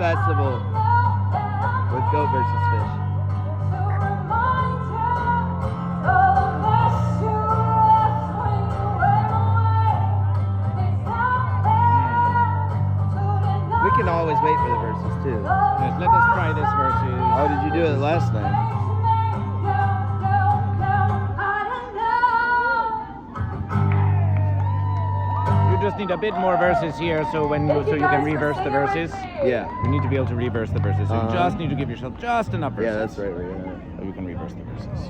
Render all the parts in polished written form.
Festival with GoatVsFish. We can always wait for the verses too. Yes, let us try this verses. How did you do it last night? You just need a bit more verses here, so you can reverse the verses. Yeah. You need to be able to reverse the verses. So you just need to give yourself just enough verses. Yeah, that's right. Right. So you can reverse the verses.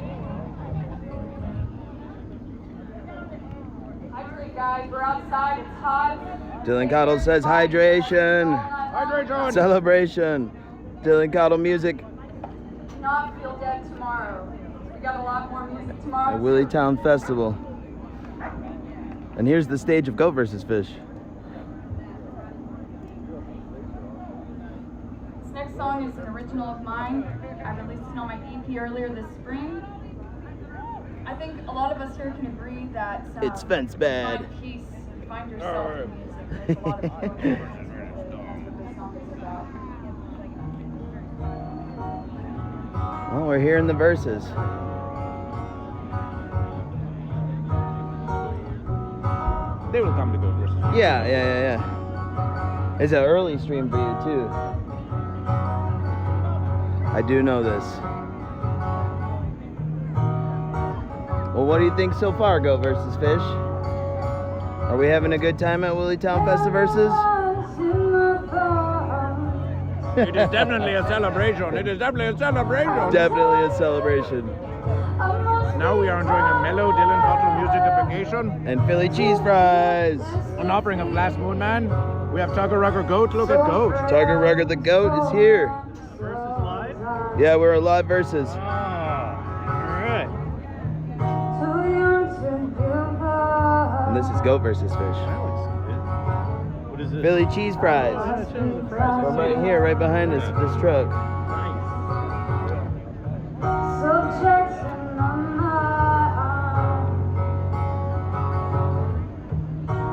Hydrate, guys. We're outside. It's hot. Dylan Cottle says hydration. Hydration. Celebration. Dylan Cottle music. Do not feel dead tomorrow. We got a lot more music tomorrow. At WillyTown Festival. And here's the stage of GoatVsFish. This next song is an original of mine. I released it on my EP earlier this spring. I think a lot of us here can agree that It's fence bad. Find peace and find yourself in music. There's a lot of that's what this song is about. Well, we're hearing the verses. They will come to GoatVsFish. Yeah. It's an early stream for you too. I do know this. Well, what do you think so far, GoatVsFish? Are we having a good time at WillyTown Fest versus? It is definitely a celebration. It is definitely a celebration. Definitely a celebration. Now we are enjoying a mellow Dylan Cottle music And Philly cheese fries. An offering of Last Moon Man. We have Tugger Rugger Goat. Look at Goat. Tugger Rugger the Goat is here. Versus live? Yeah, we're live versus. Alright. And this is GoatVsFish. What is this? Philly cheese fries. From right here, right behind us, this truck.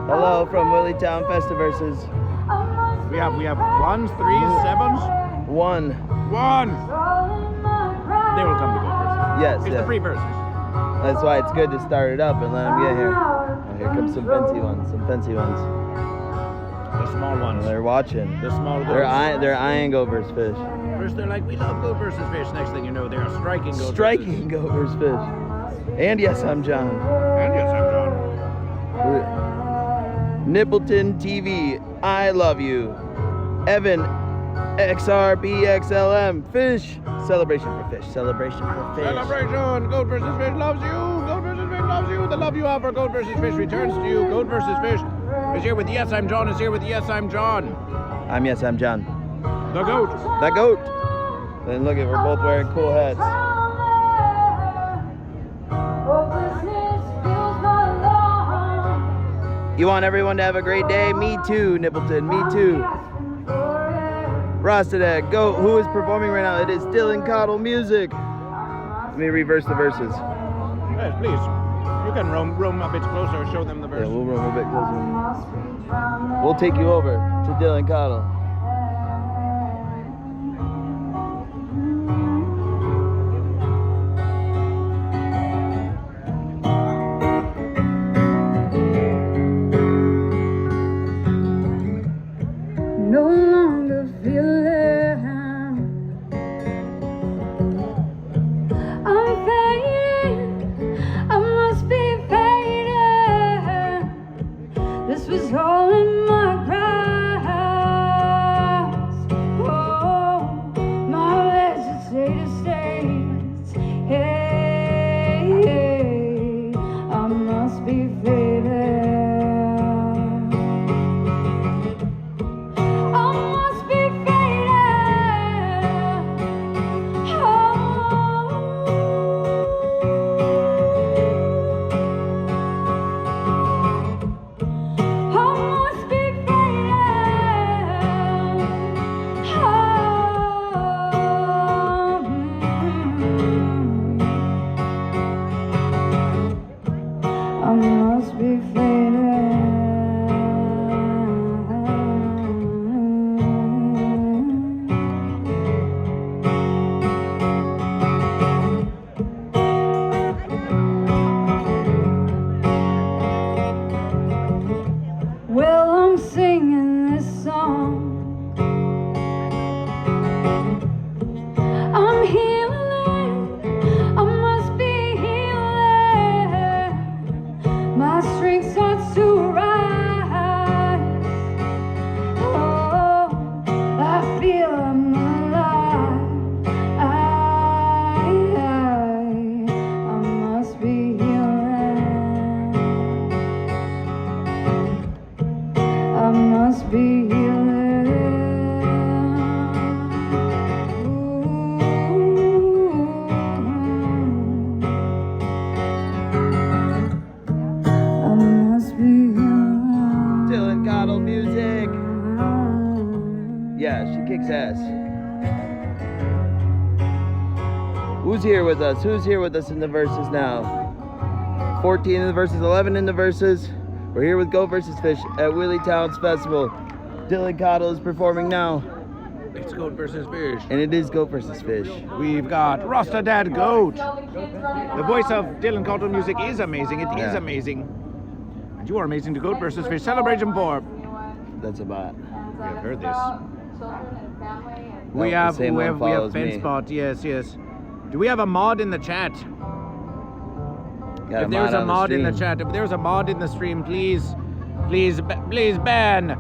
Hello from WillyTown Fest versus. We have 1s, 3s, 7s. 1. They will come to GoatVsFish. Yes, It's yeah. the free verses. That's why it's good to start it up and let them get here. Oh, here comes some fancy ones. The small ones. They're watching. The small They're goats. eyeing GoatVsFish. First they're like, we love GoatVsFish. Next thing you know, they are striking GoatVsFish. Striking GoatVsFish. And yes, I'm John. And yes, I'm John. Nippleton TV, I love you. Evan, XRBXLM, fish. Celebration for fish. Celebration for fish. Celebration! GoatVsFish loves you! GoatVsFish loves you! The love you have for GoatVsFish returns to you. GoatVsFish is here with Yes, I'm John. Is here with Yes, I'm John. I'm Yes, I'm John. The goat. The goat. Then look at, we're both wearing cool hats. You want everyone to have a great day? Me too, Nippleton. Me too. Rostadag, Goat. Who is performing right now? It is Dylan Cottle music. Let me reverse the verses. Yes, please. You can roam a bit closer, show them the verse. Yeah, we'll roam a bit closer. We'll take you over to Dylan Cottle. No longer feeling I'm fading, I must be fading. This was all in my pride. kicks ass. Who's here with us? Who's here with us in the verses now? 14 in the verses, 11 in the verses. We're here with GoatVsFish at WillyTown Festival. Dylan Cottle is performing now. It's Goat versus Fish. And it is GoatVsFish. We've got Rasta Dad Goat. The voice of Dylan Cottle music is amazing. It is amazing. And you are amazing to Goat versus Fish. Celebration for. That's about. We have heard this. No, We the have same one follows Fence me. Spot. Yes, yes. Do we have a mod in the chat? Got If there's a on the mod in the stream. chat, if there's a mod in the stream, please ban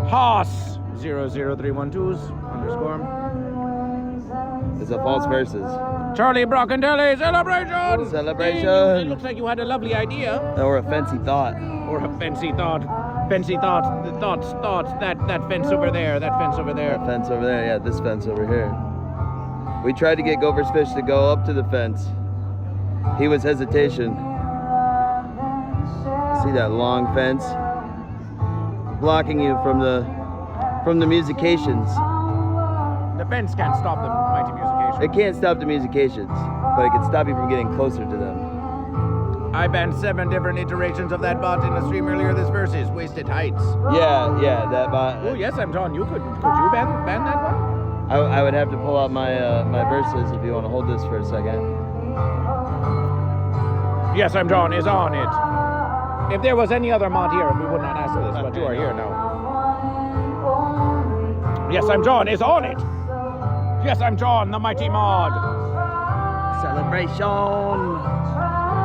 Haas 00312s _ It's a false verses. Charlie Brockendelli celebration. Celebration. It looks like you had a lovely idea Or a fancy thought. or a fancy thought. Thoughts. That fence over there. That fence over there. That fence over there, yeah, this fence over here. We tried to get GoatVsFish to go up to the fence. He was hesitation. See that long fence? Blocking you from the musicians. The fence can't stop the mighty musician. It can't stop the musicians, but it can stop you from getting closer to them. I banned 7 different iterations of that bot in the stream earlier this versus Wasted Heights. Yeah, that bot. Oh yes, I'm John. Could you ban that one? I would have to pull out my my verses if you want to hold this for a second. Yes, I'm John is on it. If there was any other mod here, we would not ask this, but you are here now. Yes, I'm John is on it. Yes, I'm John, the mighty mod. Celebration!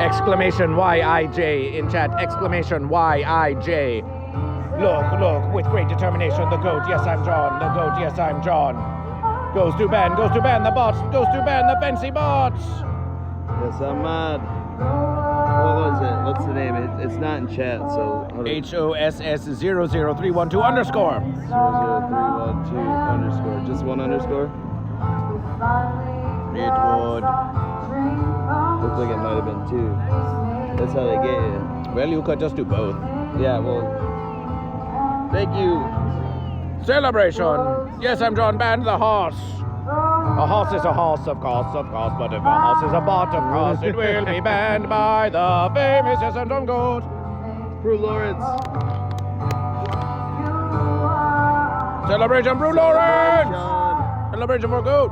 Exclamation YIJ in chat. Exclamation YIJ. Look, with great determination, the goat. Yes, I'm John. The goat. Yes, I'm John. Goes to ban the bots. Goes to ban the fancy bots. Yes, I'm mad. What was it? What's the name? It's not in chat, so. hold on. HOSS 00312 _ 00312 _. Just one underscore? It would. Looks like it might have been 2. That's how they get you. Well, you could just do both. Yeah, well. Thank you. Celebration. Yes, I'm John. Ban the horse. A horse is a horse, of course, but if a horse is a bot, of course, it will be banned by the famous Yes, I'm John Goat. Brew Lawrence. Celebration, Brew Lawrence. Sean. Celebration for Goat.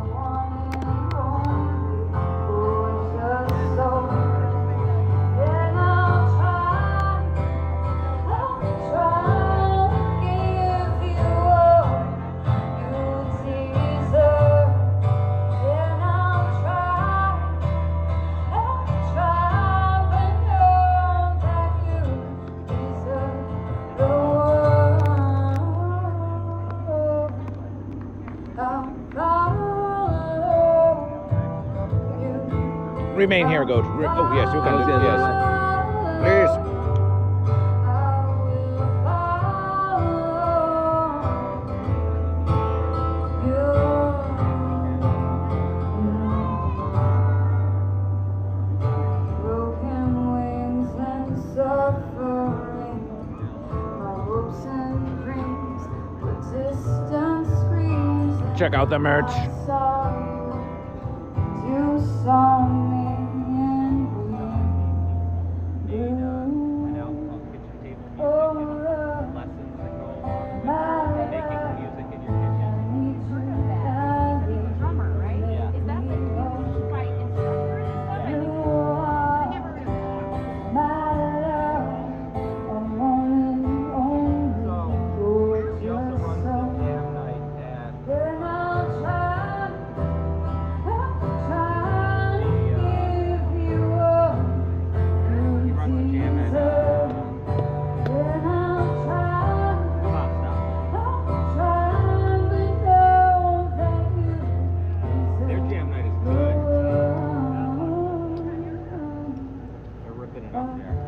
Remain here, Goat. Oh, yes, you can do it. Yes. Please. Check out the merch.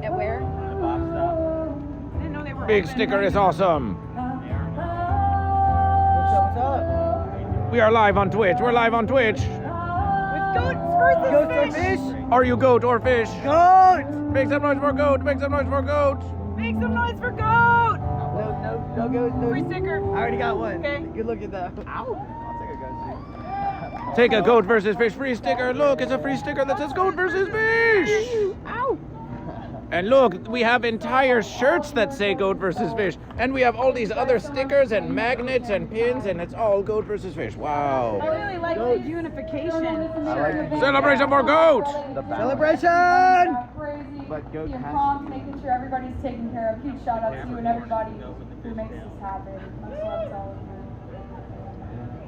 At where? Big sticker is awesome. What's up? We are live on Twitch. We're live on Twitch. With goats versus fish. Are you goat or fish? Goat! Make some noise for goat. Make some noise for goat. Make some noise for goat. No goat, no. Free sticker. I already got one. Okay. Good look at that. Ow. Take a goat versus fish free sticker. Look, it's a free sticker that says goat versus fish. Ow! And look, we have entire shirts that say goat versus fish. And we have all these other stickers and magnets and pins, and it's all goat versus fish. Wow. I really like the unification. Celebration for goat. Celebration! Crazy. But goat Your has- moms making sure everybody's taken care of. Huge shout out to you and everybody who makes this happen. Much love to all of you.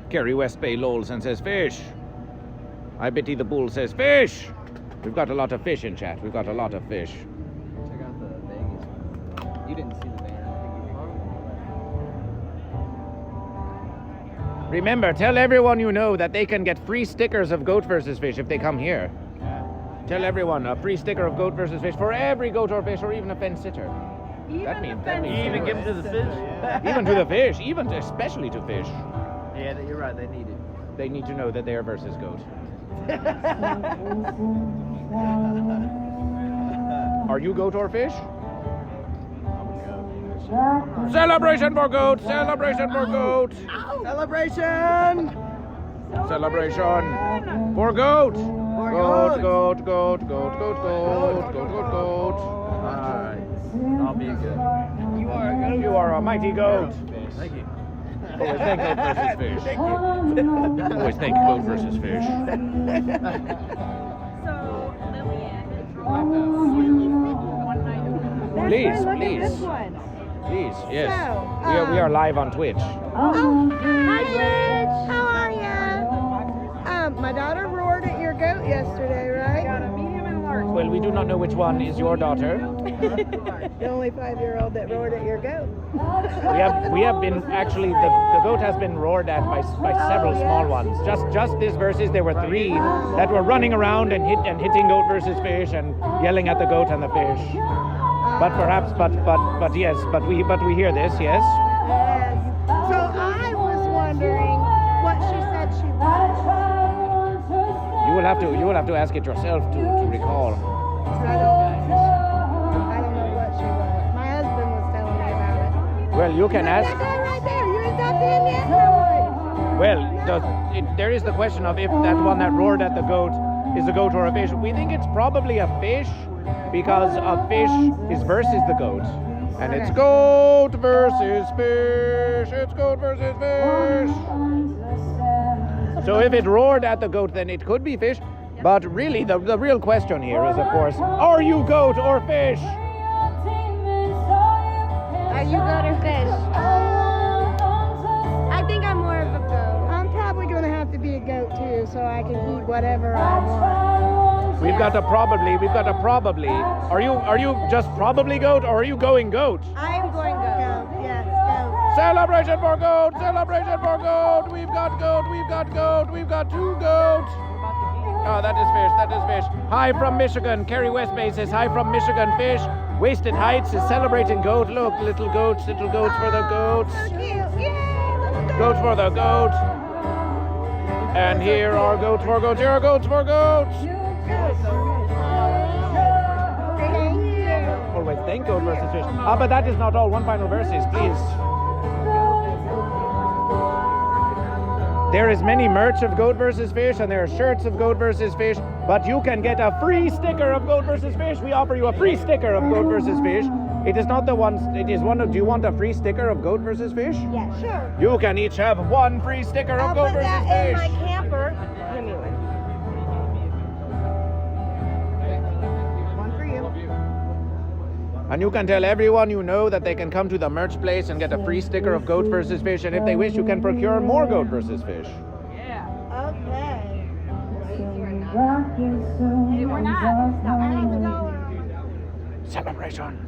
Kerry West Bay lolls and says fish. I Bitty the Bull says fish. We've got a lot of fish in chat. We've got a lot of fish. Check out the Vegas one. You didn't see the banner. Remember, tell everyone you know that they can get free stickers of goat versus fish if they come here. Tell everyone a free sticker of goat versus fish for every goat or fish or even a fence sitter. That means Even give them to the fish. even to the fish, even especially to fish. Yeah, you're right. They need it. They need to know that they are versus goat. Are you goat or fish? Celebration for goat! Celebration for goat! Celebration! Celebration for goat! Goat, goat, goat, goat, goat, goat, goat, goat, goat. Alright. I'll be a good. You are a goat. You are a mighty goat. Thank you. Always thank goat versus fish. Thank you. Always thank goat versus fish. So, Lillian, Please, look please. at this one. Please, yes. So, We are live on Twitch. Oh, hi, Rich. How are ya? My daughter roared at your goat yesterday, Got right? a medium and a large. Well, we do not know which one is your daughter. The only 5-year-old that roared at your goat. We have been actually the goat has been roared at by several small ones. Just this versus there were 3 that were running around and hitting goat versus fish and yelling at the goat and the fish. But perhaps but yes, but we hear this, yes. Yes. So I was wondering what she said she was. You will have to ask it yourself to recall. I don't know what she was. My husband was telling me about it. Well, you can That ask. guy right there. You ain't talked to him yet? No. Well, there is the question of if that one that roared at the goat is a goat or a fish. We think it's probably a fish because a fish is versus the goat. And it's goat versus fish. It's goat versus fish. So if it roared at the goat, then it could be fish. But really, the real question here is, of course, are you goat or fish? Are you goat or fish? I think I'm more of a goat. I'm probably going to have to be a goat too, so I can eat whatever I want. We've got a probably. Are you just probably goat or are you going goat? I am going goat. Yes, goat. Celebration for goat! Celebration for goat! We've got goat! We've got goat! We've got 2 goats! Oh, that is fish. That is fish. Hi from Michigan. Kerry West Bay says hi from Michigan. Fish. Wasted Heights is celebrating goat. Look, little goats for the goats. So cute. Yeah, little goat. Goats for the goat. And here are goats for goats. Here are goats for goats. Thank you. Always thank goat versus fish. Ah, but that is not all. One final verses, please. There is many merch of goat versus fish, and there are shirts of goat versus fish. But you can get a free sticker of goat versus fish. We offer you a free sticker of goat versus fish. It is not the one. It is one of. Do you want a free sticker of goat versus fish? Yeah, sure. You can each have 1 free sticker of I'll goat put versus that in fish. my camper. Give me one. One for you. And you can tell everyone you know that they can come to the merch place and get a free sticker of goat versus fish. And if they wish, you can procure more goat versus fish. Okay. We're not. I have a dollar. Celebration.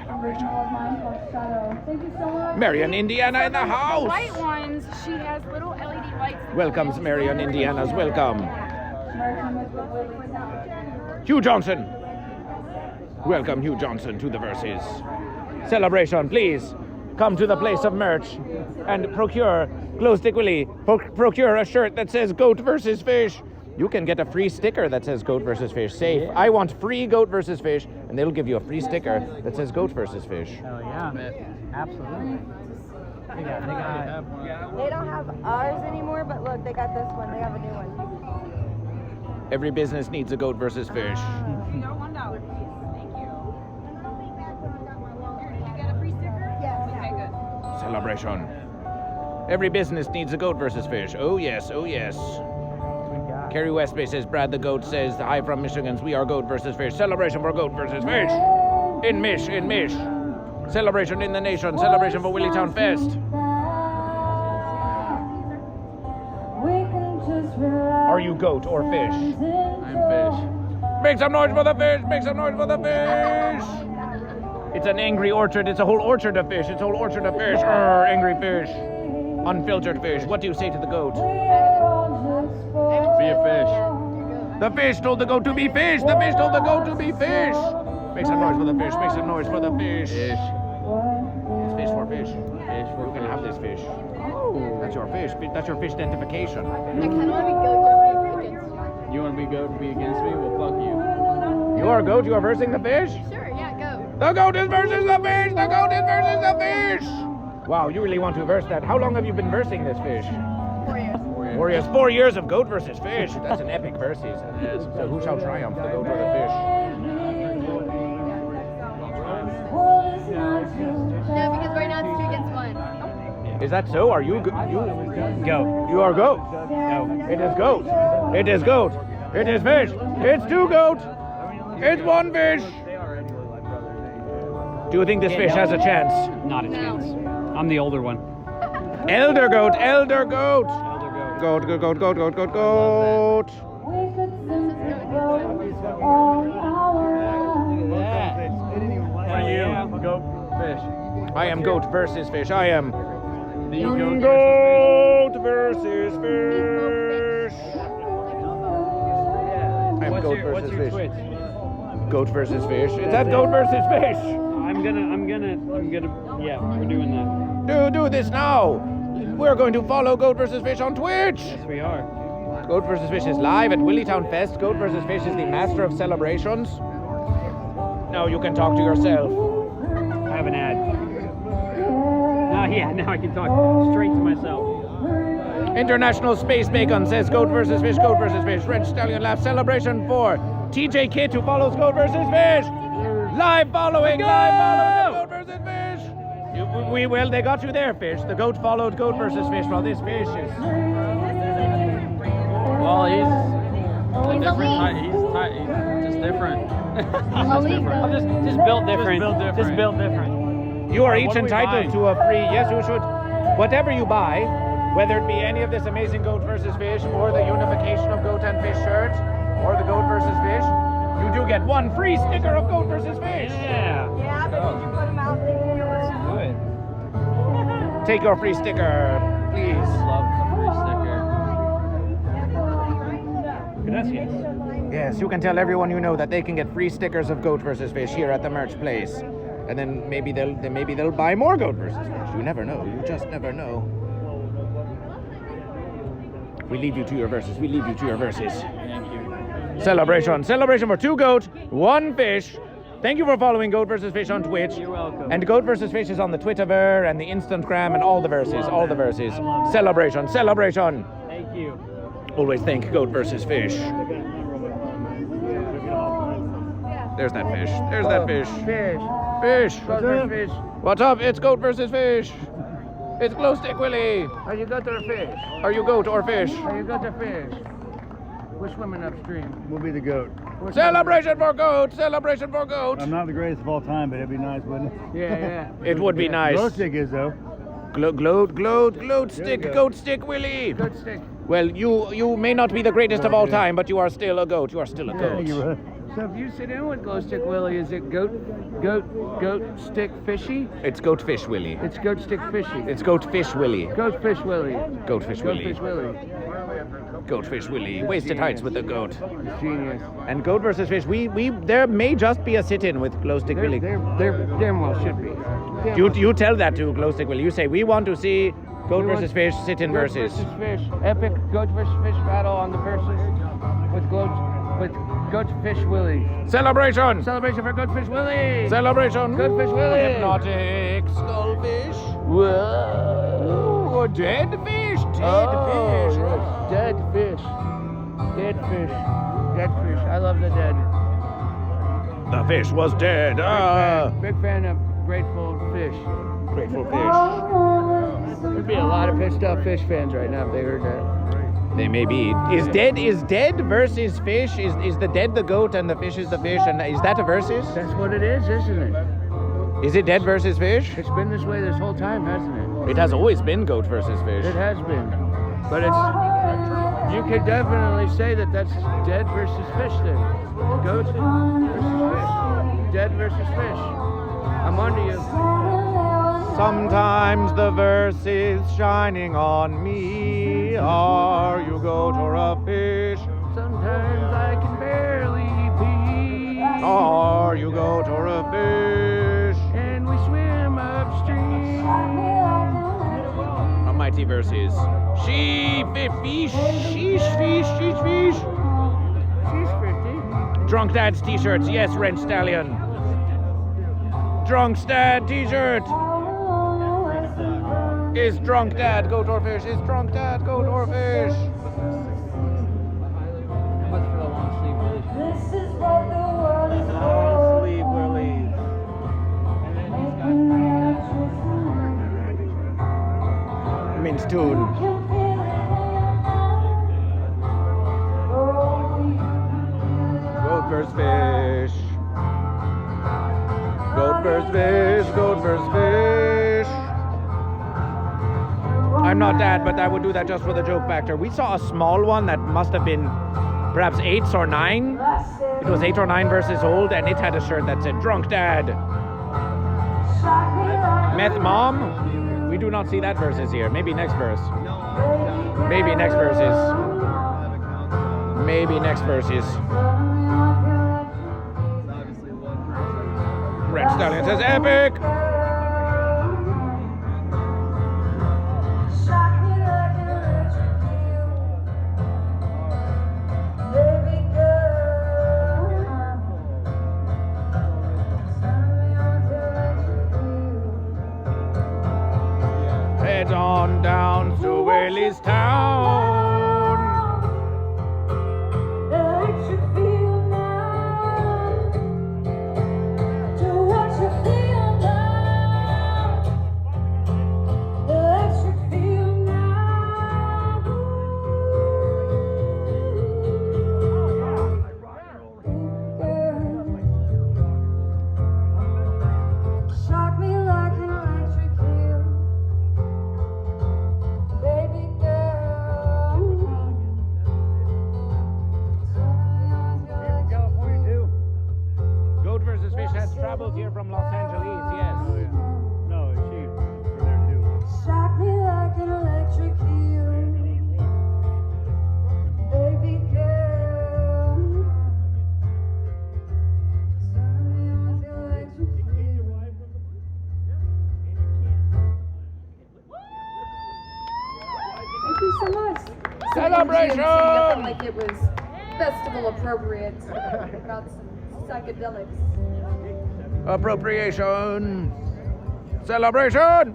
Original of mine called Shadow. Thank you so much. Marion, Indiana in the The house. white ones, she has little LED lights. Welcomes Marion, Indiana's welcome. Merging with the WillyTown. Hugh Johnson. Welcome Hugh Johnson to the Verses. Celebration, please. Come to the place of merch and procure, Glow Stick Willy, procure a shirt that says Goat versus Fish. You can get a free sticker that says Goat versus Fish. Say, I want free Goat versus Fish, and they'll give you a free sticker that says Goat versus Fish. Oh yeah, absolutely. They got They don't have ours anymore No, they got this one. They have a new one. Every business needs a goat versus fish. You got $1, please. Thank you. You get a free sticker? Yes. Okay, good. Celebration. Every business needs a goat versus fish. Oh yes, oh yes. Kerry Westbay says, Brad the Goat says, hi from Michigans, we are goat versus fish. Celebration for goat versus fish. In Mish. Celebration in the nation. Celebration for WillyTown Fest. Are you goat or fish? I'm fish. Make some noise for the fish! Make some noise for the fish! It's an angry orchard. It's a whole orchard of fish. It's a whole orchard of fish. Arr, angry fish. Unfiltered fish. What do you say to the goat? Be a fish. The fish told the goat to be fish. The fish told the goat to be fish. Make some noise for the fish. Make some noise for the fish. Fish. It's fish for fish. Fish You can have this fish. Oh, that's your fish. That's your fish identification. I kind of want to be goat just against you. You want to be goat to be against me? Well, fuck you. You are a goat. You are versing the fish. Sure, yeah, go. The goat is versus the fish. The goat is versus the fish. Wow, you really want to verse that. How long have you been versing this fish? 4 years. 4 years. 4 years of goat versus fish. That's an epic versus. So who shall triumph, the goat or the fish? No, because right now it's 2 against 1. Is that so? Are you goat? You are goat. No. It is goat. It is goat. It is fish. It's 2 goat. It's 1 fish. Do you think this fish has a chance? Not a No. chance. I'm the older one. Elder goat. Elder goat. Elder goat. Goat. Goat. Goat. Goat. Goat. Goat. Goat. What are you? Goat, fish. I am goat versus fish. I am The goat goat versus fish. I am goat What's versus your fish. twitch? Goat versus fish. Is that goat versus fish? I'm gonna, yeah, we're doing that. Do this now. We're going to follow Goat vs. Fish on Twitch. Yes, we are. Goat vs. Fish is live at WillyTown Fest. Goat vs. Fish is the master of celebrations. Now you can talk to yourself. I have an ad. Now I can talk straight to myself. International Space Bacon says Goat vs. Fish, Goat vs. Fish. Red Stallion Laugh celebration for TJ Kitt who follows Goat vs. Fish. Live following Goat vs. Fish. Well, they got you there, Fish. The goat followed Goat vs. Fish, while this fish is... Well, he's He's different. elite. He's just different. Elite. I'm just built different. Just built different. You are each What are we entitled buying? to a free, yes, you should. Whatever you buy, whether it be any of this amazing Goat vs. Fish, or the unification of Goat and Fish shirt, or the Goat vs. Fish, you do get 1 free sticker of Goat vs. Fish. Yeah. Yeah, but did you put them out there? Do it. Take your free sticker, please. Love the free sticker. Gracias. Yes, you can tell everyone you know that they can get free stickers of Goat vs. Fish here at the merch place. And then maybe they'll buy more Goat vs. Fish. You never know. You just never know. We leave you to your verses. We leave you to your verses. Thank you. Celebration for 2 goat, 1 fish. Thank you for following Goat vs. Fish on Twitch. You're welcome. And Goat vs. Fish is on the Twitterver and the Instagram and all the verses. All the verses. Celebration. Thank you. Always thank Goat vs. Fish. There's that fish. There's that fish. Fish. Fish. What's up? It's Goat vs. Fish. It's Glow Stick Willie. Are you goat or fish? Are you goat or fish? Are you goat or fish? We're swimming upstream. We'll be the goat. Celebration for goat. Celebration for goat. I'm not the greatest of all time, but it'd be nice, wouldn't it? Yeah. It would be nice. Glow stick is though. Gloat stick, go. goat stick Willie. Goat stick. Well, you may not be the greatest of all time, but you are still a goat. You are still a Thank you, goat. brother. So if you sit in with Glow Stick Willie, is it goat stick fishy? It's Goat Fish Willie. It's goat stick fishy. It's Goat Fish Willie. Goat fish Willie. Goat Fish Goat Willie. fish Willie. Goat Fish Willie. Wasted heights with the goat. Genius. And Goat versus Fish, there may just be a sit-in with Glow Stick Willie. There damn well should be. You tell that to Glow Stick Willie. You say we want to see Goat versus Fish sit-in Goat versus. Fish. Epic goat versus fish battle on the versus with Goat Fish Willie. Celebration! Celebration for Goat Fish Willie. Celebration! Goat Fish Willie. Hypnotic skullfish. Whoa! Dead fish. Dead Oh, fish. yes. Dead fish. Dead fish. I love the dead. The fish was dead. Big fan of Grateful Fish. Grateful fish. There'd be a lot of pissed off fish fans right now if they heard that. They may be. Is dead versus fish? Is the dead the goat and the fish is the fish? And is that a versus? That's what it is, isn't it? Is it dead versus fish? It's been this way this whole time, hasn't it? It has always been goat versus fish. It has been. But you could definitely say that that's dead versus fish then. Goat versus fish. Dead versus fish. I'm onto you. Sometimes the verse is shining on me. Are you goat or a fish? Sometimes I can barely pee. Are you goat or a fish? And we swim upstream. A mighty verse is she fish, sheesh fish, sheesh fish. She's 50. Drunk Dad's t-shirts, yes, Rent Stallion. Drunk Dad t-shirt. Is Drunk Dad goat or fish? Is Drunk Dad goat or fish? Much for the long sleeve Willie. Long sleeve Willies. Mince tune. Goat versus fish. Goat versus fish. Goat versus fish. I'm not Dad, but I would do that just for the joke factor. We saw a small one that must have been perhaps 8 or 9. It was 8 or 9 verses old, and it had a shirt that said Drunk Dad. Meth Mom? We do not see that verses here. Maybe next verse. Maybe next verses. Maybe next verses. Red Stallion says epic! Head on down to WillyTown. Goat versus Fish has traveled here from Los Angeles, yes. No, she from there too. Shock me like an electric eel, baby girl. Turn me on with your electric eel. Thank you so much. Celebration! Felt like it was festival appropriate about some psychedelics. Appropriation! Celebration!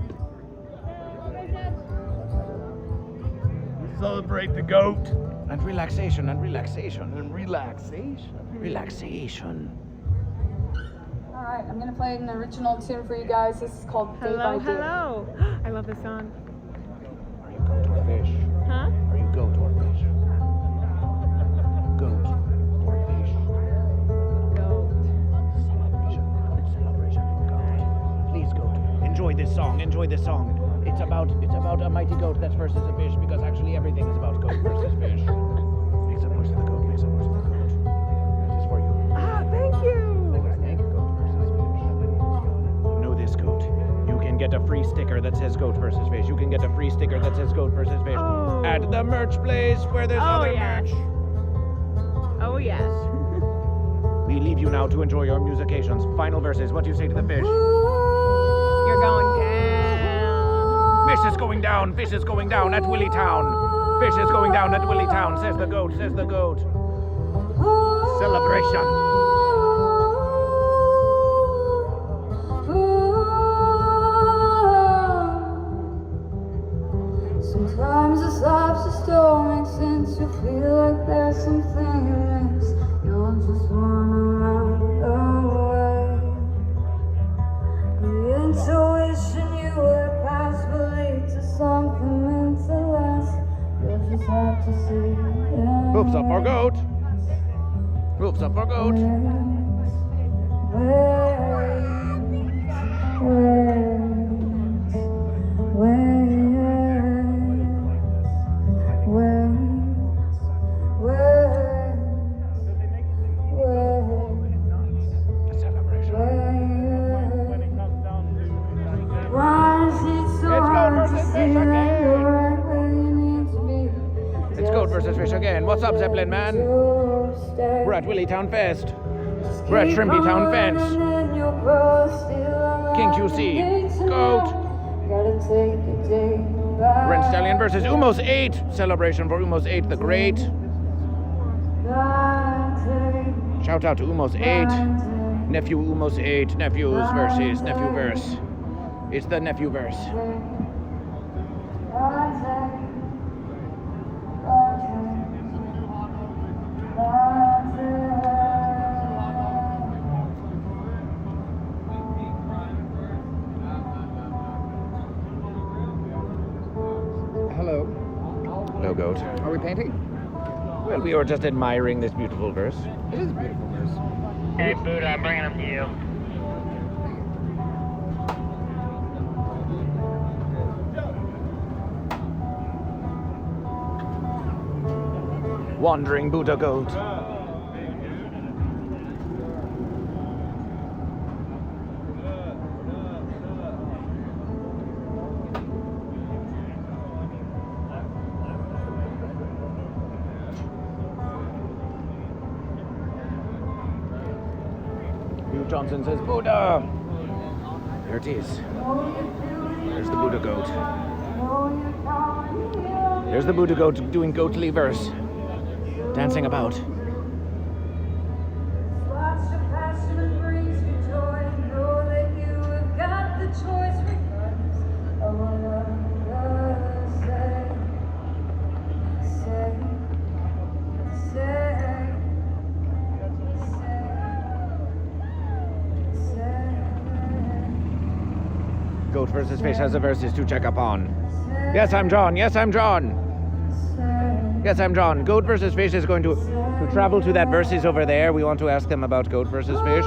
Celebrate the goat. And relaxation, and relaxation. And relaxation. Relaxation. All right, I'm gonna play an original tune for you guys. This is called Day Hello, by Day. hello. I love this song. Are you goat or fish? Huh? Are you goat or fish? Goat or fish? Goat. Celebration. Celebration for goat. Please, goat. Enjoy this song. Enjoy this song. It's about a mighty goat that's versus a fish, because actually everything is about goat versus fish. Make some noise for the goat. Make some noise for the goat. That is for you. Ah, thank you. Thank goat versus fish. Know this, goat. You can get a free sticker that says goat versus fish. You can get a free sticker that says goat versus fish Oh. at the merch place where there's Oh, other yes. merch. Oh, yes. We leave you now to enjoy your musications. Final verses. What do you say to the fish? You're going down. Fish is going down. Fish is going down at WillyTown. Fish is going down at WillyTown, says the goat, says the goat. Celebration. Sometimes this life's a storm, makes sense. You feel like there's some Hooves up for goat. Hooves up for goat. It's goat versus fish again. What's up, Zeppelin man? We're at WillyTown Fest. We're at Shrimpytown Fence. King QC. Goat. Ren Stallion versus Umos 8. Celebration for Umos 8 the Great. Shout out to Umos 8. Nephew Umos 8. Nephews versus Nephew verse. It's the Nephew verse. Hello. No goat. Are we painting? Well, we were just admiring this beautiful verse. It is a beautiful verse. Hey, Buddha, I'm bringing them to you. Wandering Buddha goat. Hugh Johnson says Buddha. There it is. There's the Buddha goat. There's the Buddha goat doing goatly verse. Dancing about. Goat versus Fish has a verses to check up on. Yes, I'm John. Yes, I'm John. Yes, I'm John. Goat versus Fish is going to travel to that verses over there. We want to ask them about Goat versus Fish.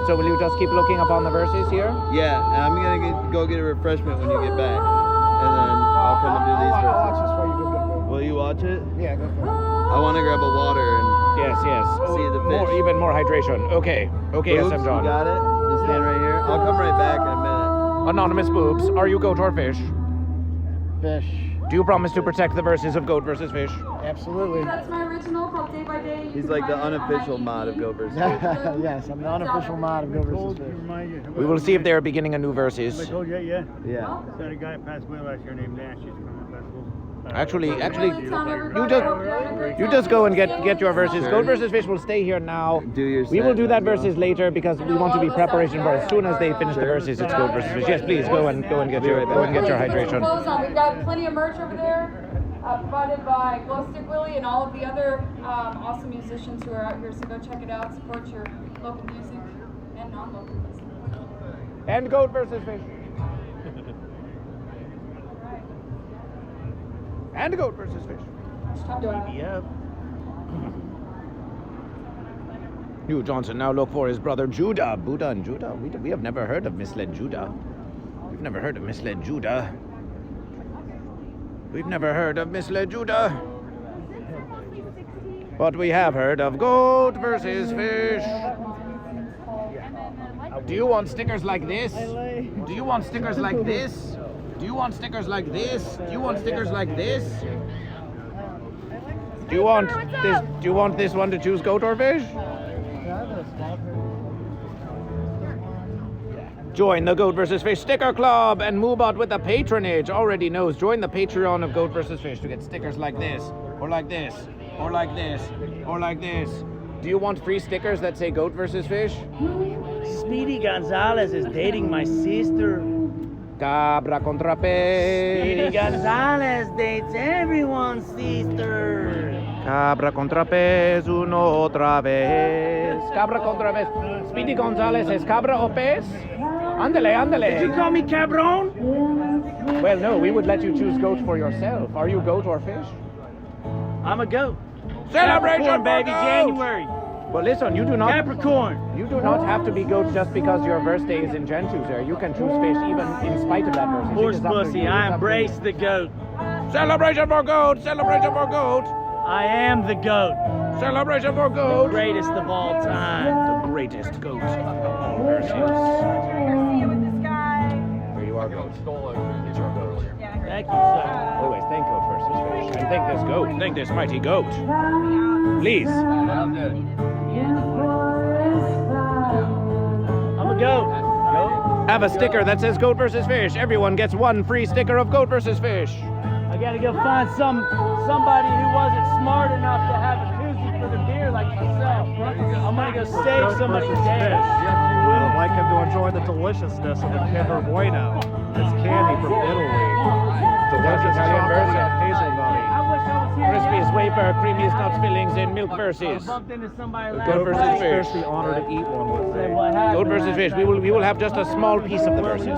So will you just keep looking up on the verses here? Yeah, and I'm gonna go get a refreshment when you get back, and then I'll come and do these verses. Will you watch it? Yeah, go for it. I want to grab a water and Yes. see the fish. Even more hydration. Okay, yes, Boobs, I'm John. You got it? Just stand right here. I'll come right back in a minute. Anonymous Boobs, are you goat or fish? Fish. Do you promise to protect the verses of Goat versus Fish? Absolutely. That's my original called Day by Day. You He's can like the find it on my unofficial mod of EP. Go versus Fish. Yes, I'm the unofficial mod of Go versus Fish. We will see if they're beginning a new verses. I told you, yeah. Yeah. Had a guy that passed away last year named Nash. He's from the festival. Actually, You you just go and get your verses. Goat versus Fish will stay here now. Do your We will set, do that then go. verses later because we want to be preparation for as soon as they finish the verses. It's Goat versus Fish. Yes, please go and get your hydration. Clothes on. We've got plenty of merch over there, provided by Glow Stick Willie and all of the other awesome musicians who are out here. So go check it out. Support your local music and non-local music. And Goat versus Fish. And Goat versus Fish. I'm doing it. Yep. Hugh Johnson now look for his brother Judah. Buddha and Judah. We have never heard of misled Judah. We've never heard of misled Judah. We've never heard of misled Judah. But we have heard of Goat versus Fish. Do you want stickers like this? Do you want stickers like this? Do you want stickers like this? Do you want stickers like this? Do you want this? Do you want this one to choose Goat or Fish? Join the Goat vs. Fish Sticker Club, and Moobot with the patronage already knows. Join the Patreon of Goat vs. Fish to get stickers like this, or like this, or like this, or like this. Do you want free stickers that say Goat vs. Fish? Speedy Gonzalez is dating my sister. Cabra contra pez. Speedy Gonzalez dates everyone's sister. Cabra contra pez, uno otra vez. Cabra contra pez. Speedy Gonzalez es cabra o pez? Ándale, ándale. Did you call me cabron? Well, no, we would let you choose goat for yourself. Are you goat or fish? I'm a goat. Celebration Capricorn, for baby, goats. January. Well, listen, you do not Capricorn. have to be goat just because your verse day is in Gentoo, sir. You can choose fish even in spite of that verse. Horse It is up to pussy, you. I It's up to embrace you. the goat. Celebration for goat! Celebration for goat! I am the goat. Celebration for The goat! greatest of all time. The greatest goat of all verses. Here you are, goat. It's your goat. Thank you, sir. Always thank goat versus fish. And thank this goat. Thank this mighty goat. Please. I'm a goat. Have a sticker that says goat versus fish. Everyone gets one free sticker of goat versus fish. I gotta go find somebody who wasn't smart enough to have a koozie for the beer like myself. I'm gonna go save somebody's day. I'd like him to enjoy the deliciousness of the Kinder Bueno. It's candy from Italy. Delicious Italian chocolate version. and hazelnutty. I wish I was here. Crispiest wafer, creamiest nuts fillings, and milk versus. I bumped into somebody last Goat versus night. fish. The honor to eat one with Said me. what happened Goat versus last fish. night. We will have just a small piece of the verses. A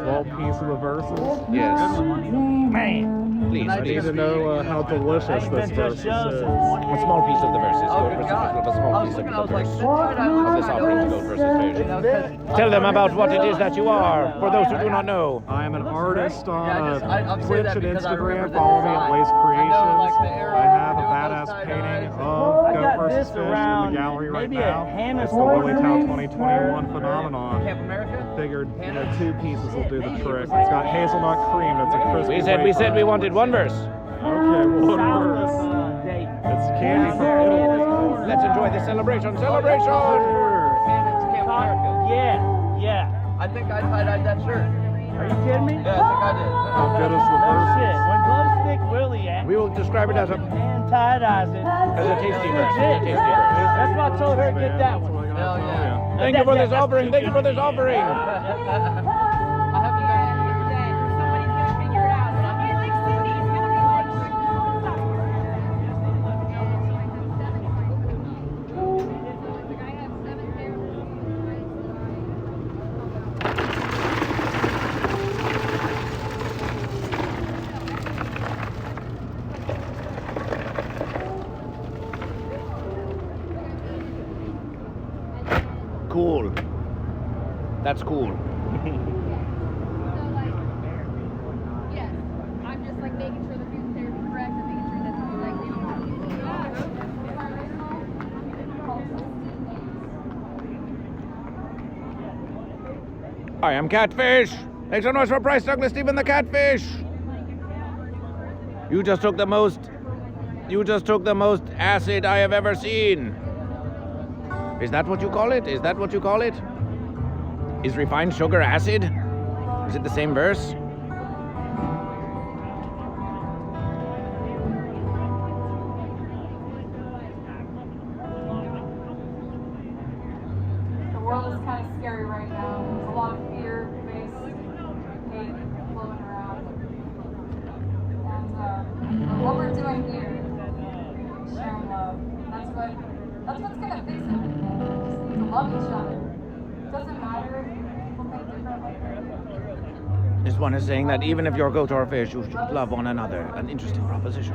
small piece of the verses. Yes. Man. Please, I need please. to know how delicious this verse is. A small piece of the verses. Goat versus fish. We'll have a small piece of the verse of this offering to goat versus fish. Tell them about what it is that you are, for those who do not know. I am an artist on I'll say Twitch that and because I remember Instagram. the Follow me at design. Lace I know, Creations. like, the area I have a we do badass outside painting of- of I Goat got versus this Fish in around the gallery right maybe a now. hand It's of the corn. WillyTown 2021 phenomenon. Camp America? Figured, two pieces will do the trick. It's got hazelnut cream. That's a crispy. We said we wanted one verse. Okay, one verse. Date. It's candy from Italy. Let's enjoy the celebration. Celebration! Camp America. Yeah. I think I tie-dyed that shirt. Are you kidding me? Yeah, I think I did. How good is the No verse? shit. When Glow Stick Willie at, We will describe it as a hand tie-dyes it. tasty verse. Legit. As a tasty verse. That's why I told her to get that one. Hell yeah. Thank you for this offering. Thank you for this offering. I haven't done Cool. That's cool. Yes. I'm just like making sure the food's there correct and making sure that like we don't I am Catfish. Make some noise for Bryce Douglas, Stephen the Catfish. You just took the most acid I have ever seen. Is that what you call it? Is that what you call it? Is refined sugar acid? Is it the same verse? The world is kind of scary right now. There's a lot of fear-based hate floating around. And what we're doing here is sharing love. That's what's gonna fix it. Just need to love each other. It doesn't matter if people think differently. This one is saying that even if you're a goat or a fish, you should love one another. An interesting proposition.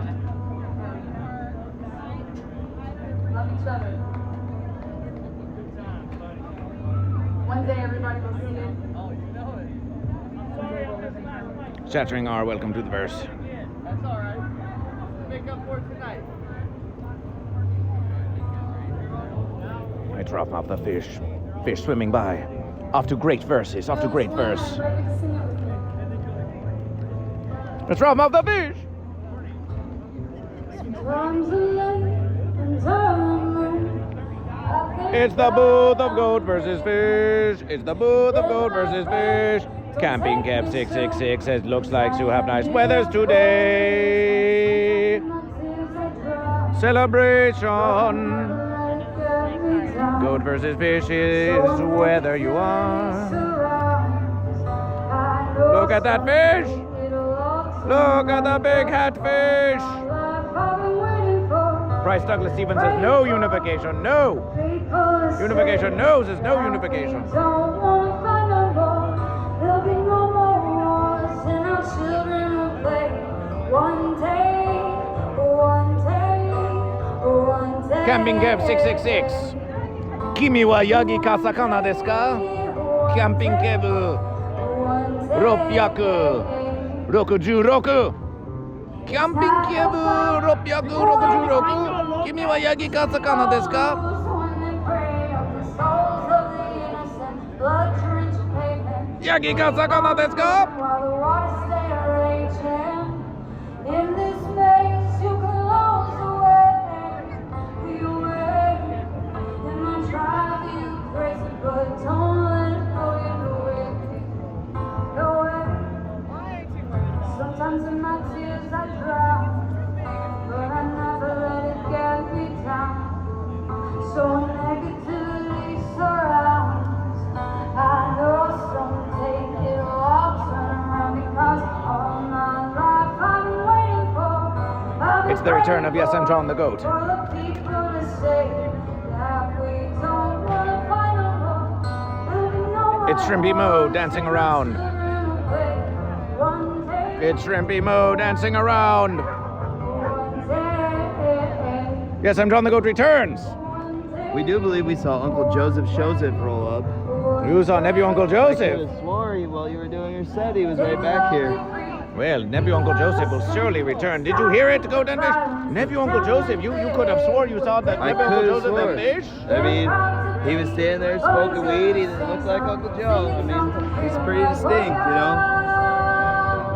Love each other. One day everybody will see it. Shattering our welcome to the verse. That's alright. Make up for it tonight. I drop off the fish. Fish swimming by. Off to great verses. Off to great verse. Let's drop off the fish. It's the booth of goat versus fish. It's the booth of goat versus fish. Camping Cab 666 says looks like to have nice weathers today. Celebration. Goat versus fish is whether you are. Look at that fish. Look at the big catfish. Bryce Douglas Stevens says no unification. No. Unification. No says no unification. One day Camping Kev 666. Kimi wa yagi ka sakana desu ka? Camping Kev Ropyaku Rokujuroku. Camping Kev Ropyaku Rokujuroku. Kimi wa yagi ka sakana desu ka? Yagi ka sakana desu ka? In this space you can lose away. You wait, and I drive you crazy, but don't let it pull you away. Sometimes in my tears I drown, but I never let it get me down. So when negativity surrounds, I know some take it all, turn around because all my life I've been waiting for. It's the return of Yes, I'm John the Goat. For the people to say that we don't wanna fight no more. It's Shrimpy Mo dancing around. It's Shrimpy Mo dancing around. Yes, I'm John the Goat returns. We do believe we saw Uncle Joseph roll up. You saw Nephew Uncle I Joseph. could have swore while you were doing your set, he was right back here. Well, Nephew Uncle Joseph will surely return. Did you hear it, Goat and Fish? Nephew Uncle Joseph, you could have swore you saw that I Nephew Uncle could have Joseph swore. the fish? I mean, he was standing there smoking weed. He didn't look like Uncle Joe. I mean, he's pretty distinct, you know.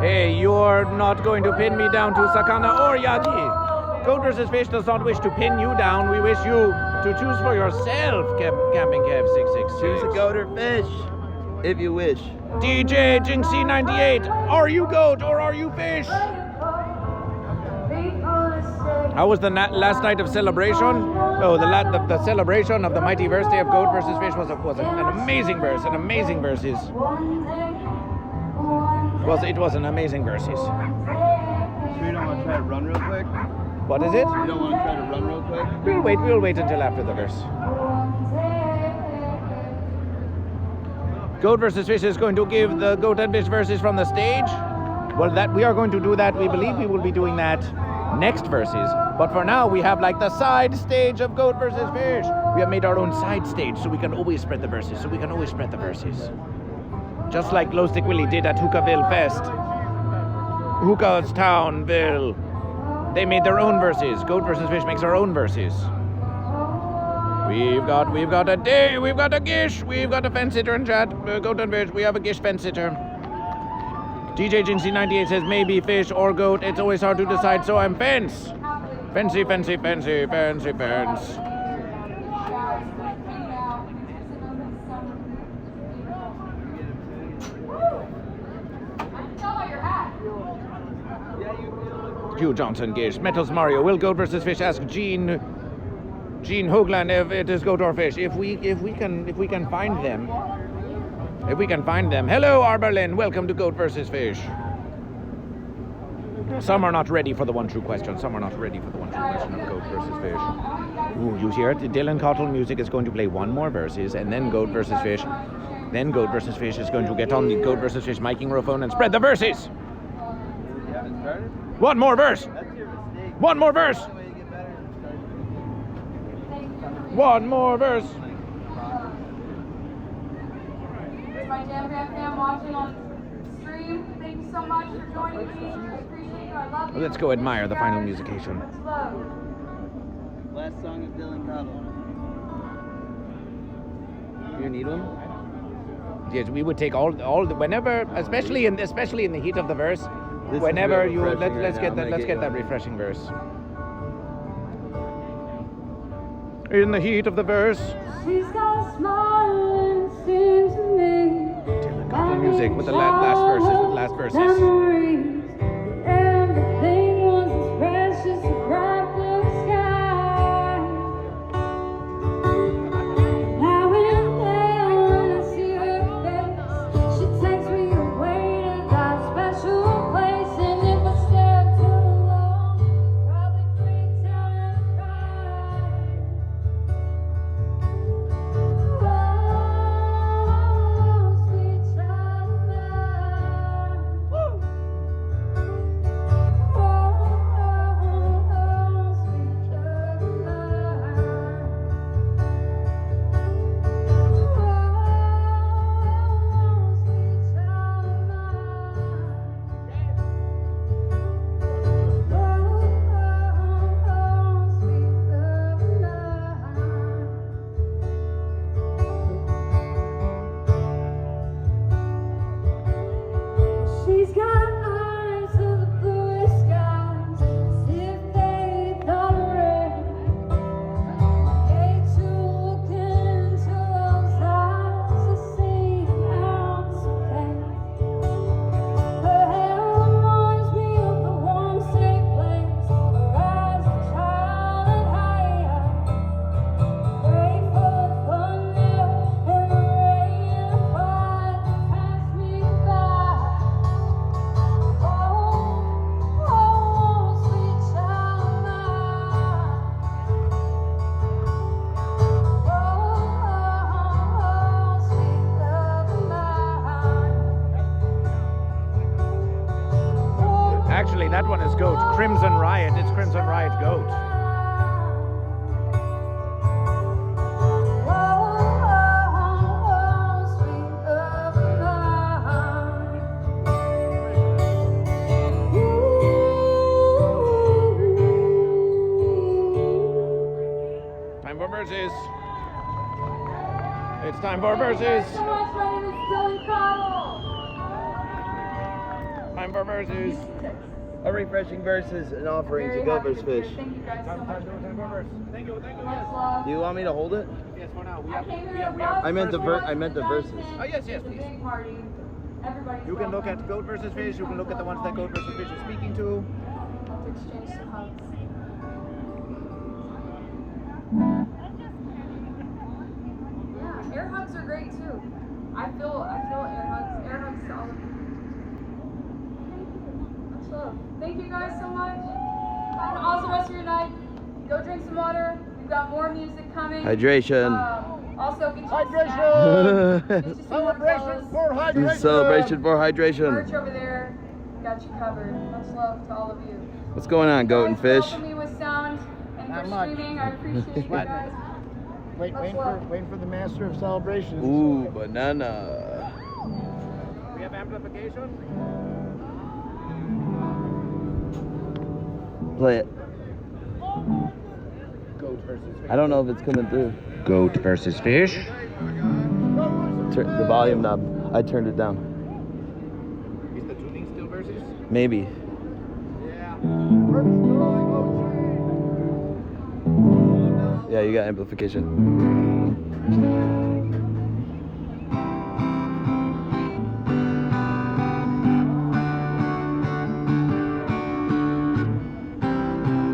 Hey, you're not going to pin me down to Sakana or Yagi. GoatVsFish does not wish to pin you down. We wish you to choose for yourself, Camping Kev 666. Choose a goat or fish, if you wish. DJ Jinxie 98, are you goat or are you fish? How was the last night of celebration? Oh, the celebration of the mighty verse day of GoatVsFish was an amazing verse, an amazing verses. It was an amazing verses. Sure you don't want to try to run real quick? What is it? You don't want to try to run real quick? We'll wait until after the verse. GoatVsFish is going to give the Goat and Fish verses from the stage. Well, that we are going to do that. We believe we will be doing that next verses. But for now, we have like the side stage of GoatVsFish. We have made our own side stage so we can always spread the verses. Just like Glowstick Willie did at Hookahville Fest. Hookahstownville. They made their own verses. GoatVsFish makes our own verses. We've got a day, we've got a gish, we've got a fence sitter in chat. Goat and Fish, we have a gish fence sitter. DJ Jinxie 98 says maybe fish or goat. It's always hard to decide, so I'm fence. Fancy. Hugh Johnson gish. Metals Mario. Will GoatVsFish ask Gene Hoagland if it is goat or fish? If we can find them. Hello, Arberlin. Welcome to GoatVsFish. Some are not ready for the one true question. Of GoatVsFish. Ooh, you hear it? Dylan Cottle Music is going to play one more verses, and then GoatVsFish. Then GoatVsFish is going to get on the GoatVsFish microphone and spread the verses. You haven't started? One more verse. That's your mistake. One more verse. The only way to get better is One more verse. There's my Jam fam watching on stream. Thank you so much for joining me. I appreciate you. I love you. Let's go admire the final musication. Much love. last song of Dylan Cottle. Do you need one? Yes, we would take all the whenever, especially in the heat of the verse. This Whenever is you real refreshing let's right get now. that I'm let's gonna get that one. refreshing verse. In the heat of the verse. She's got a smile and it seems to me Dylan Cottle music with the last verses. Memories, everything was as precious as bright blue sky. Now and then when I see her face, she takes me away to that special place. And if I stare too long, probably break down and cry. Oh, sweet child of mine. Riot. It's Crimson Riot Goat. Time for verses. It's time for verses. So much, my name is Dylan Cottle. Time for verses. A refreshing verses and offering to Very Go happy vs to be here. Fish. Thank you guys so much. Thank you. Much love. Do you want me to hold it? Yes, for now. I came here to love I meant the you. I meant the verses. Oh, yes, It's a please. big party. Everybody's You can look welcome. at Goat vs. Fish. You can look at the ones that Goat vs. Fish is speaking to. Let's exchange some hugs. Yeah, air hugs are great too. I feel air hugs. Air hugs to all of you. Much love. Thank you guys so much. Have an awesome rest of your night. Go drink some water. We've got more music coming. Hydration. Also, get you Hydration. Get you some more clothes. Celebration for hydration. Merch over there. Got you covered. Much love to all of you. What's going on, Goat and Fish? Welcome me with sound and Not for much. streaming. I appreciate you guys. Waiting for the master of celebrations. Ooh, banana. We have amplification. Play it. Goat versus Fish. I don't know if it's coming through. Goat versus Fish. The volume knob. I turned it down. Is the tuning still versus? Maybe. Yeah, you got amplification.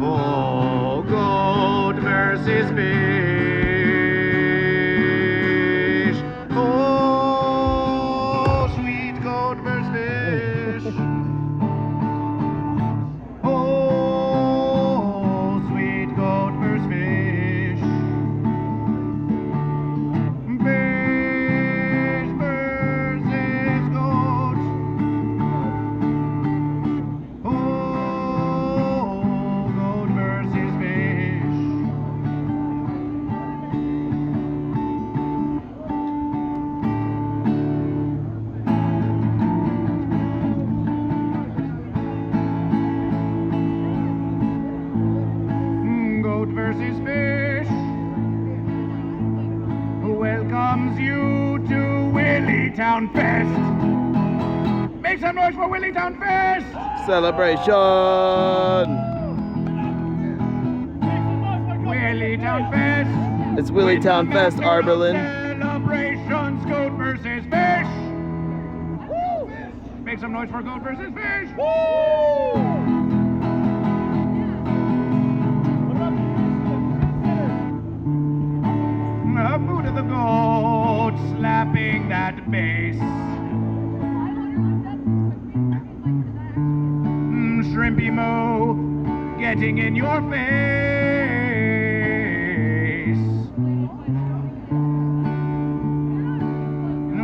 Oh, goat versus fish. Oh, sweet goat versus fish. Oh, sweet goat versus fish. Fish versus goat. Oh, goat versus fish. Goat versus fish welcomes you to WillyTown Fest. Make some noise for WillyTown Fest! Celebration. WillyTown Fest! It's WillyTown Fest, Arberlin. Celebrations, goat versus fish! Woo! Make some noise for goat versus fish! A boot of the goat slapping that bass. Shrimpy Mo getting in your face.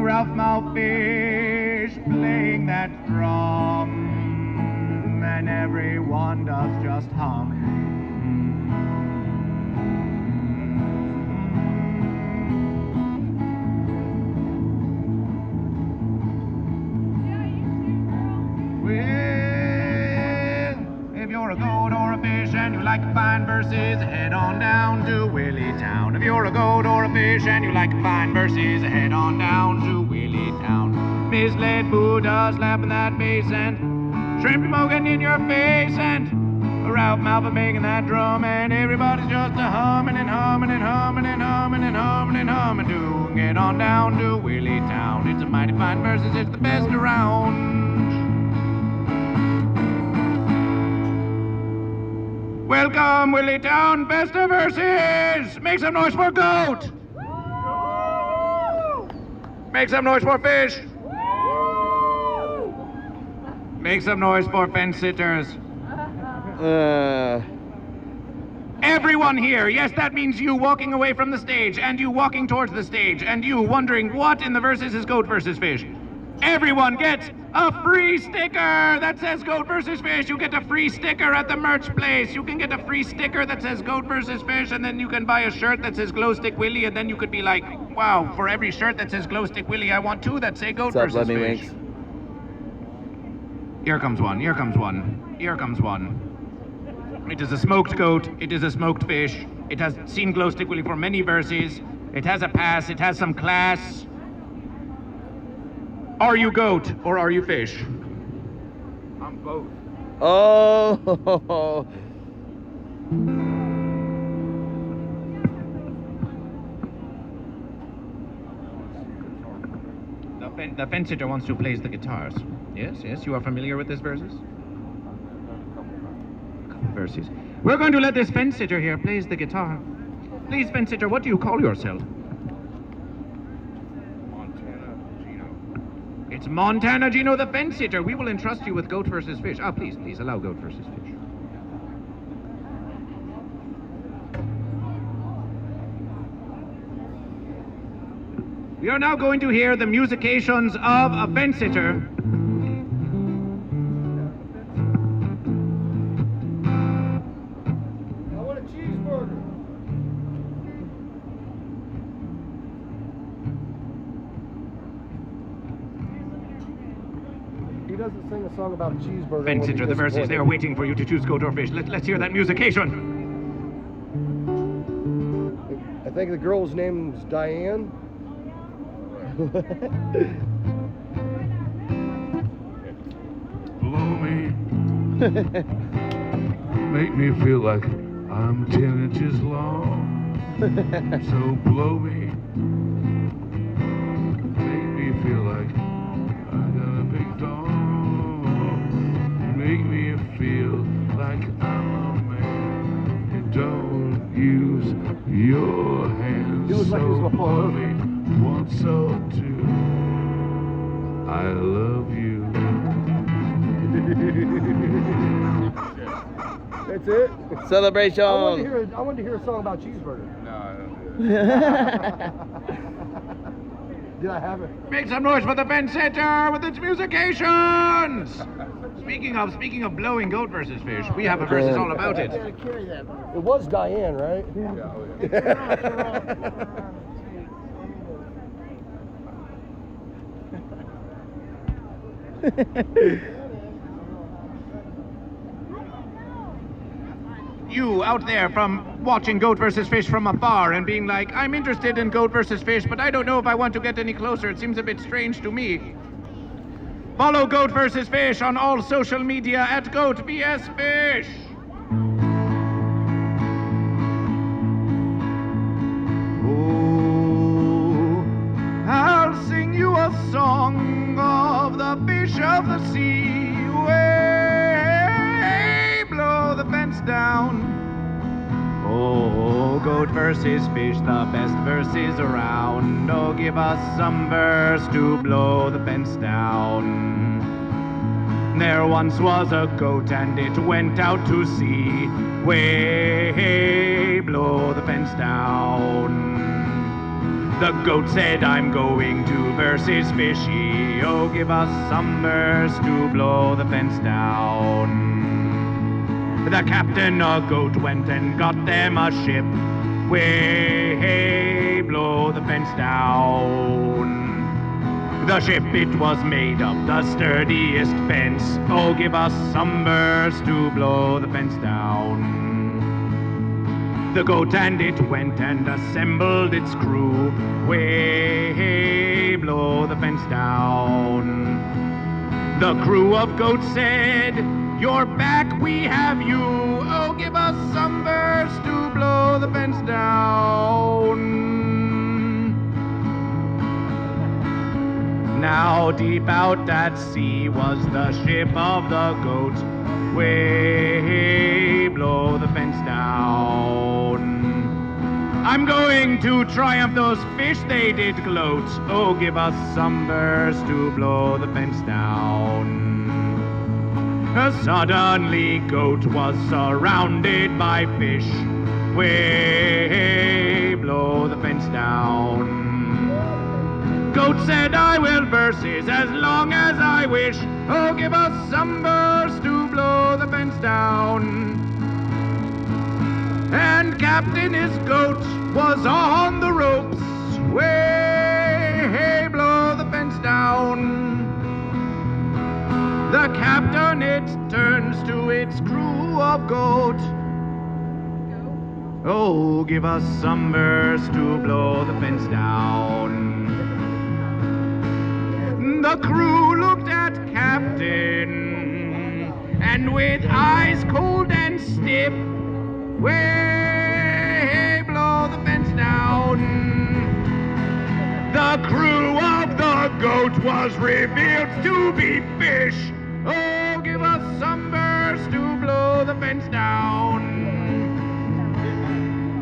Ralph Mouthfish playing that drum, and everyone does just hum. If you're a goat or a fish and you like fine verses, head on down to WillyTown. If you're a goat or a fish and you like fine verses, head on down to WillyTown. Misled Buddha slapping that bass and Shrimpy Mo getting in your face and Ralph Malfa making that drum and everybody's just a humming and humming and humming and humming and humming and humming. Do get on down to WillyTown. It's a mighty fine verses, it's the best around. Welcome, WillyTown Fest of Verses! Make some noise for Goat! Make some noise for Fish! Make some noise for fence sitters. Everyone here, yes, that means you walking away from the stage, and you walking towards the stage, and you wondering what in the verses is Goat versus Fish. Everyone gets A free sticker that says Goat vs. Fish. You get a free sticker at the merch place. You can get a free sticker that says Goat vs. Fish, and then you can buy a shirt that says Glow Stick Willy, and then you could be like, wow, for every shirt that says Glow Stick Willy, I want two that say Goat What's up, vs. Lemmy Fish. Winks? Here comes one, here comes one, here comes one. It is a smoked goat, it is a smoked fish. It has seen Glow Stick Willy for many verses. It has a pass, it has some class. Are you goat or are you fish? I'm both. Oh. The fence sitter wants to play the guitars. Yes, yes, you are familiar with this verses? A couple verses. We're going to let this fence sitter here plays the guitar. Please, fence sitter, what do you call yourself? Montana Gino. It's Montana Gino the fence sitter. We will entrust you with Goat vs. Fish. Ah, please, please, allow Goat vs. Fish. We are now going to hear the musications of a fence sitter. I want a cheeseburger. He doesn't sing a song about a cheeseburger. Fence sitter, the verses, they are waiting for you to choose Goat or Fish. Let's hear that musication. I think the girl's name is Diane. Blow me. Make me feel like I'm 10 inches long. So blow me. Make me feel like I got a big dong. Make me feel like I'm a man. And don't use your hands. He looks like he was gonna fall blow over. me once or two. I love you. That's it. Celebration. I wanted to hear a song about cheeseburger. No, I don't do that. Did I have it? Make some noise for the fence sitter with its musications. Speaking of blowing Goat versus Fish, we have a versus all about it. It was Diane, right? You out there from watching Goat versus Fish from afar and being like, I'm interested in Goat versus Fish, but I don't know if I want to get any closer. It seems a bit strange to me. Follow Goat vs. Fish on all social media at GoatVsFish. Oh, I'll sing you a song of the fish of the sea. Way, blow the fence down. Oh, Goat vs. Fish, the best verses around. Oh, give us some verse to blow the fence down. There once was a goat and it went out to sea. Way, blow the fence down. The goat said, I'm going to versus fishy. Oh, give us some verse to blow the fence down. The captain of goat went and got them a ship. Way, blow the fence down. The ship, it was made of the sturdiest fence. Oh, give us some verse to blow the fence down. The goat and it went and assembled its crew. Way, blow the fence down. The crew of goats said, you're back, we have you. Oh, give us some verse to blow the fence down. Now deep out at sea was the ship of the goat. Way, blow the fence down. I'm going to triumph, those fish they did gloat. Oh, give us some verse to blow the fence down. Suddenly goat was surrounded by fish. Way, blow the fence down. goat said, I will verses as long as I wish. Oh, give us some verse to blow the fence down. And Captain his goat was on the ropes. Way, blow the fence down. The captain it turns to its crew of goat. Oh, give us some verse to blow the fence down. The crew looked at Captain, and with eyes cold and stiff, way, blow the fence down. The crew of the goat was revealed to be fish. Oh, give us some verse to blow the fence down.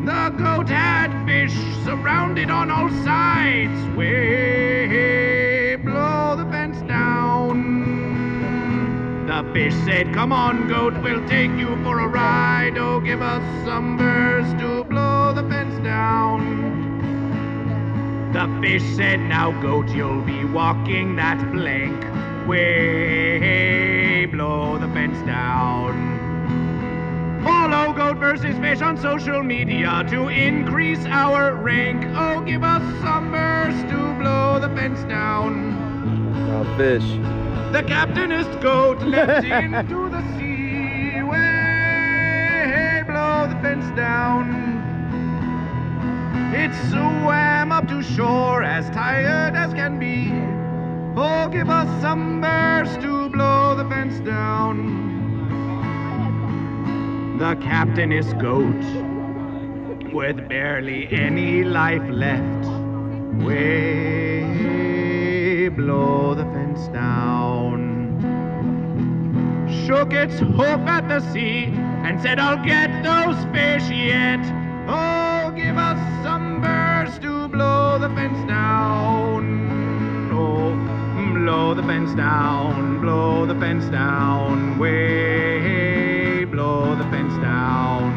The goat had fish surrounded on all sides. Way, blow the fence down. The fish said, come on, goat, we'll take you for a ride. Oh, give us some verse to blow the fence down. The fish said, now, goat, you'll be walking that plank. Way, blow the fence down. Follow Goat vs. Fish on social media to increase our rank. Oh, give us some verse to blow the fence down. Oh, fish. The captainist goat leapt into the sea. Way, blow the fence down. It swam up to shore as tired as can be. Oh, give us some verse to blow the fence down. The captainist goat, with barely any life left, way, blow the fence down. Shook its hoof at the sea and said, I'll get those fish yet. Oh, give us some verse to blow the fence down. Oh, blow the fence down, blow the fence down, way, blow the fence down.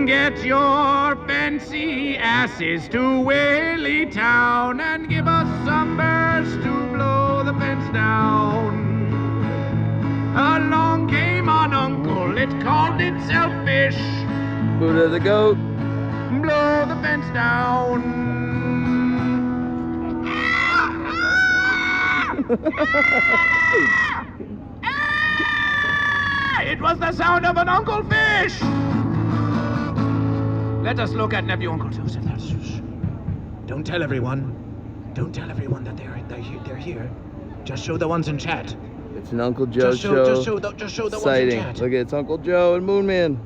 Get your fancy asses to WillyTown and give us some verse to blow the fence down. Along came an uncle, it called itself Fish. Buddha the goat. Blow the fence down. It was the sound of an Uncle Fish. Let us look at nephew Uncle Joseph. Don't tell everyone. Don't tell everyone that they're here. Just show the ones in chat. It's an Uncle Joe Just show the ones in sighting. chat. Look, it's Uncle Joe and Moonman.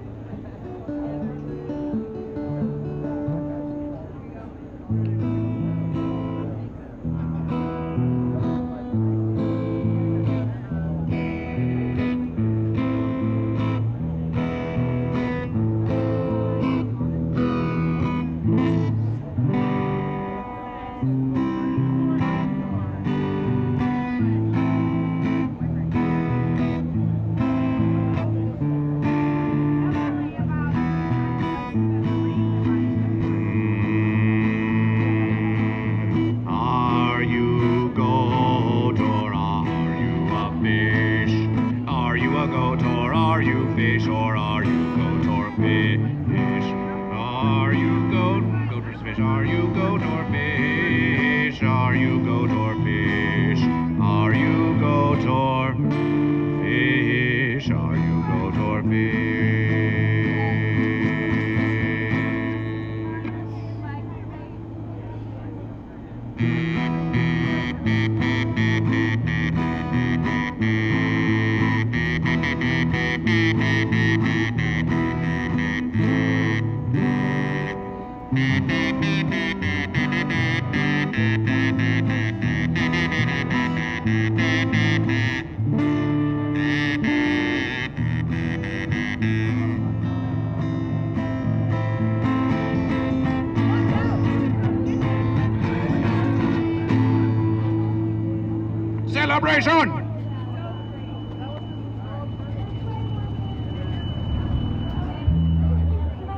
Celebration!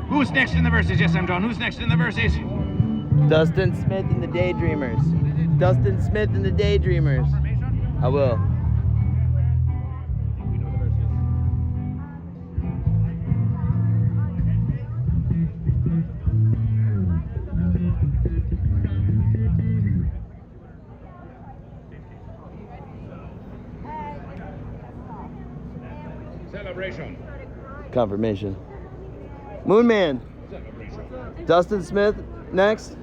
Who's next in the verses? Yes, I'm John. Who's next in the verses? Dustin Smith and the Daydreamers. Dustin Smith and the Daydreamers. I will. Celebration. Confirmation. Moonman. Dustin Smith next.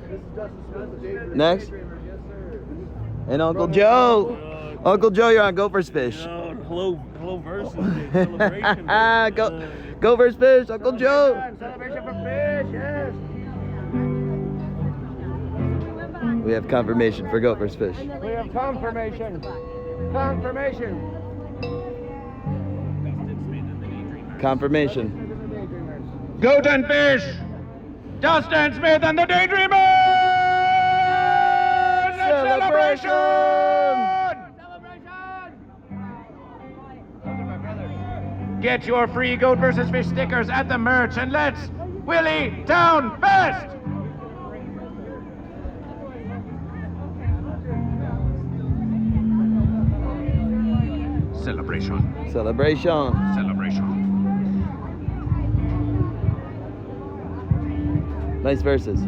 Next. And Uncle Joe. Uncle Joe, you're on GoatVsFish. Hello versus celebration. GoatVsFish, Uncle Joe. Celebration for fish, yes. We have confirmation for GoatVsFish. We have confirmation. Confirmation. Confirmation. Goat and Fish. Dustin Smith and the Daydreamers. Celebration. Get your free GoatVsFish stickers at the merch and let's WillyTown Fest! Celebration. Celebration. Celebration. Nice verses.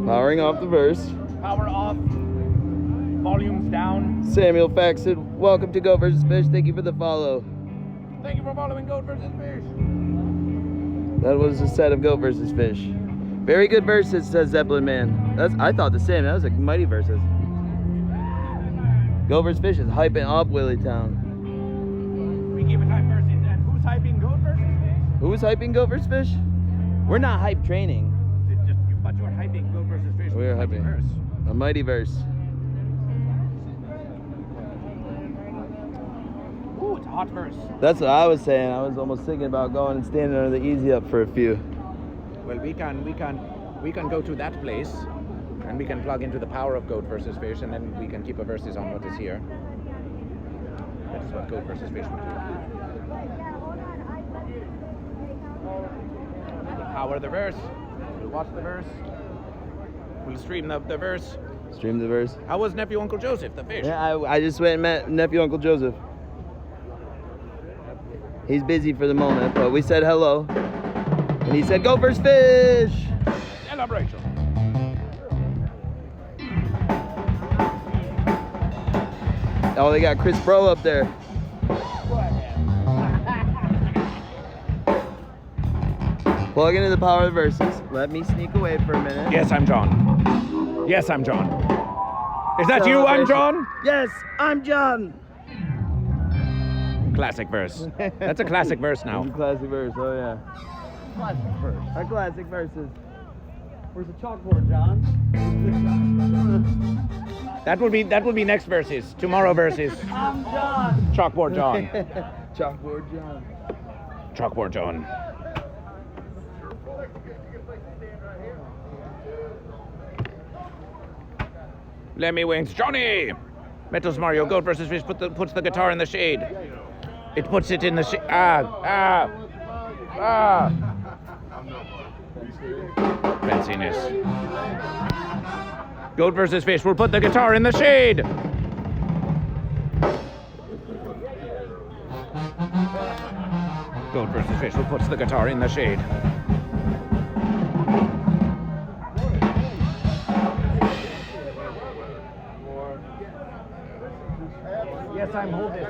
Powering off the verse. Power off. Volumes down. Samuel Faxon, welcome to GoatVsFish. Thank you for the follow. Thank you for following GoatVsFish. That was a set of GoatVsFish. Very good verses, says Zeppelin Man. I thought the same. That was like mighty verses. GoatVsFish is hyping up WillyTown. We keep it hype verses. And who's hyping GoatVsFish? Who's hyping GoatVsFish? We're not hype training. But you're hyping GoatVsFish. We're hyping verse. A mighty verse. Ooh, it's a hot verse. That's what I was saying. I was almost thinking about going and standing under the easy up for a few. Well, we can go to that place, and we can plug into the power of GoatVsFish, and then we can keep a verses on what is here. That is what GoatVsFish would do. We'll power the verse. We'll watch the verse. We'll stream the verse. Stream the verse. How was Nephew Uncle Joseph, the fish? Yeah, I just went and met Nephew Uncle Joseph. He's busy for the moment, but we said hello. And he said, GoatVsFish! Celebration. Oh, they got Chris Bro up there. Plug into the power of the verses. Let me sneak away for a minute. Yes, I'm John. Yes, I'm John. Is that you, I'm John? Yes, I'm John. Classic verse. That's a classic verse now. It's a classic verse, oh yeah. Classic verse. Our classic verses. Where's the chalkboard, John? That will be next verses. Tomorrow verses. I'm John. Chalkboard John. Chalkboard John. Chalkboard John. Lemmy Wings, Johnny! Metals Mario, GoatVsFish puts the guitar in the shade. It puts it in the shade. Fanciness. GoatVsFish will put the guitar in the shade. GoatVsFish will put the guitar in the shade. Yes, I'm holding.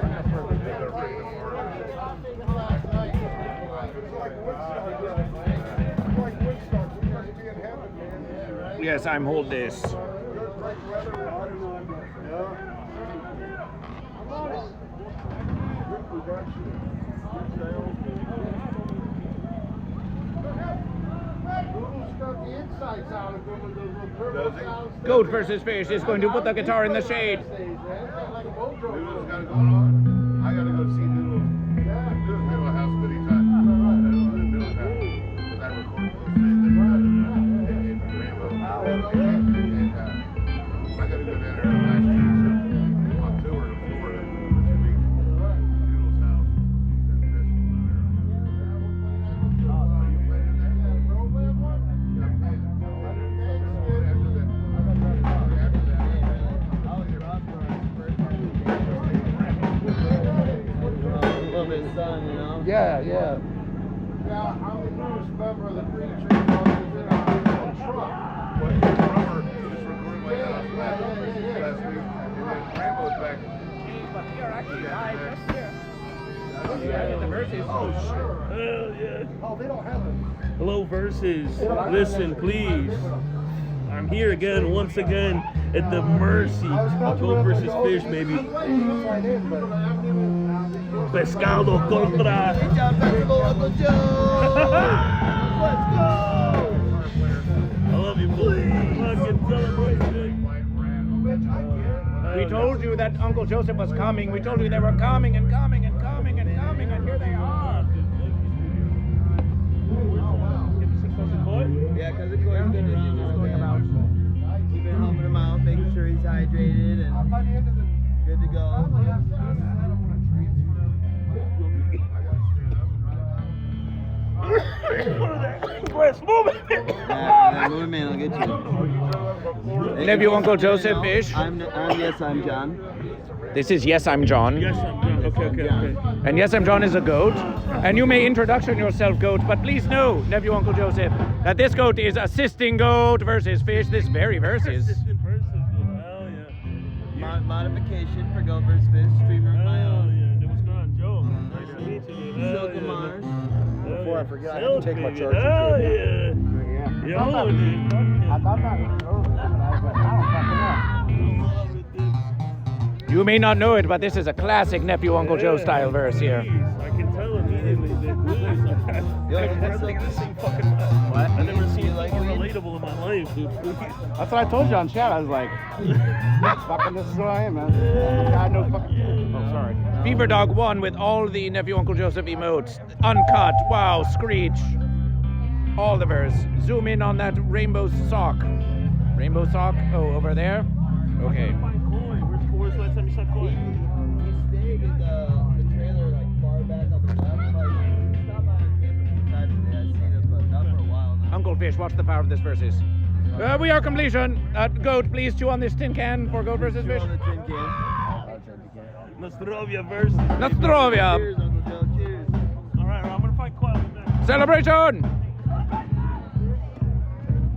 Yes, I'm hold this. GoatVsFish is going to put the guitar in the shade. Noodles got it going on. I gotta go see Noodles. Noodles been to my house many times. Middletown. Because I record those things in Rainbow. And I gotta go down there last year. So October to Florida for 2 weeks. Yeah. Yeah, I'm the newest member of the Green Tree Brothers in our truck. But the drummer was recording my house last week, and then Rainbow's back. But we are actually live just here. The Versus. Oh, sure. Hell yeah. Oh, they don't have it. Hello, Versus. Listen, please. I'm here again, once again, at the mercy of GoatVsFish, baby. Pescado contra. Uncle Joe. Let's go. I love you, boy. Fucking celebration. We told you that Uncle Joseph was coming. We told you they were coming and coming and coming and coming, and here they are. Yeah, Cousin Corey's been just going about. We've been helping him out, making sure he's hydrated and good to go. Yeah, moving man will get you. Nephew Uncle Joseph Fish. I'm John. This is Yes, I'm John. Yes, I'm John. Okay. And Yes, I'm John is a goat. And you may introduction yourself, goat, but please know, Nephew Uncle Joseph, that this goat is assisting GoatVsFish this very versus. Assistant versus, hell yeah. Modification for GoatVsFish, streamer of my own. Yeah. What's going on, Joe? Nice to meet you, dude. Silk and Mars. Before I forget, I have to take my baby. charger. Hell yeah. Yo, dude. I thought that was over, but I don't fucking know. You may not know it, but this is a classic Nephew Uncle Joe style verse here. I can tell immediately that What? I've never seen anything relatable in my life, dude. That's what I told you on chat. I was like, fucking this is who I am, man. I know fucking. Oh, sorry. Fever Dog 1 with all the Nephew Uncle Joseph emotes. Uncut, wow, screech. All the verse. Zoom in on that rainbow sock. Rainbow sock? Oh, over there? Okay. Where's the last time you saw Koi? He stayed in the trailer like far back on the left. Like, he stopped by on campus a few times today. I've seen him, but not for a while now. Uncle Fish, watch the power of this versus. We are completion. Goat, please chew on this tin can for GoatVsFish. On the tin can. Nostrovia verse. Nostrovia. Cheers, Uncle Joe. Cheers. Alright, I'm gonna fight Koi with that. Celebration!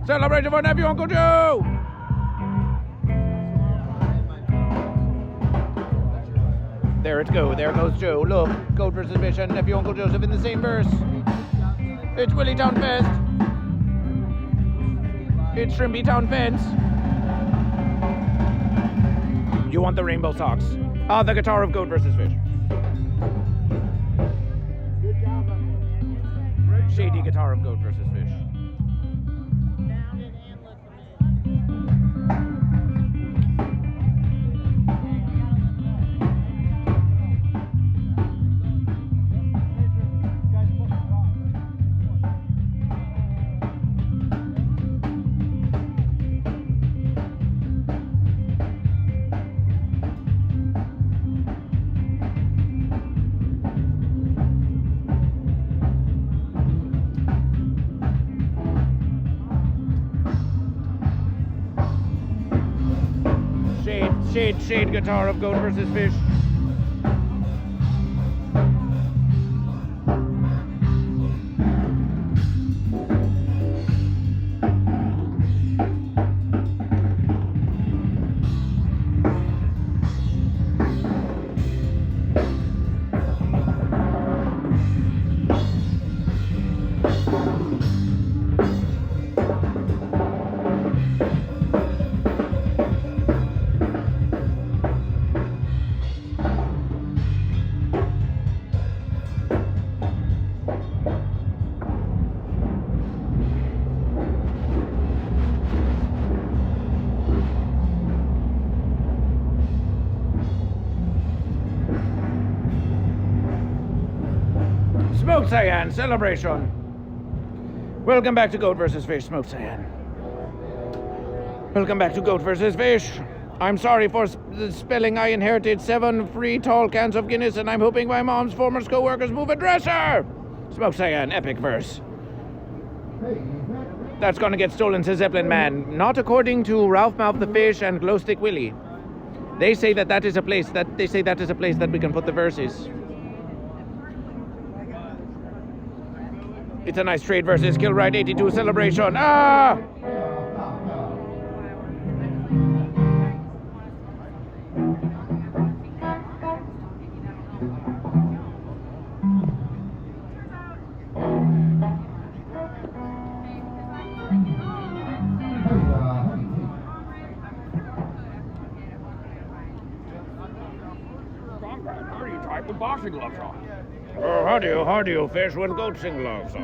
Celebration for Nephew Uncle Joe! There it goes. There goes Joe. Look, GoatVsFish and Nephew Uncle Joseph in the same verse. It's WillyTown Fest. It's ShrimpyTown Fence. You want the rainbow socks? Ah, the guitar of GoatVsFish. Shady guitar of GoatVsFish. Shade guitar of GoatVsFish. Smoke Cyan celebration. Welcome back to GoatVsFish, Smoke Cyan. Welcome back to GoatVsFish. I'm sorry for the spelling. I inherited 7 free tall cans of Guinness, and I'm hoping my mom's former co-workers move a dresser. Smoke Cyan, epic verse. That's gonna get stolen, says Zeppelin Man. Not according to Ralph Mouth the Fish and Glowstick Willie. They say that is a place that we can put the verses. It's a nice trade versus Kill Right 82 celebration. Ah! With boxing gloves on. How do you fish with goatsing gloves on?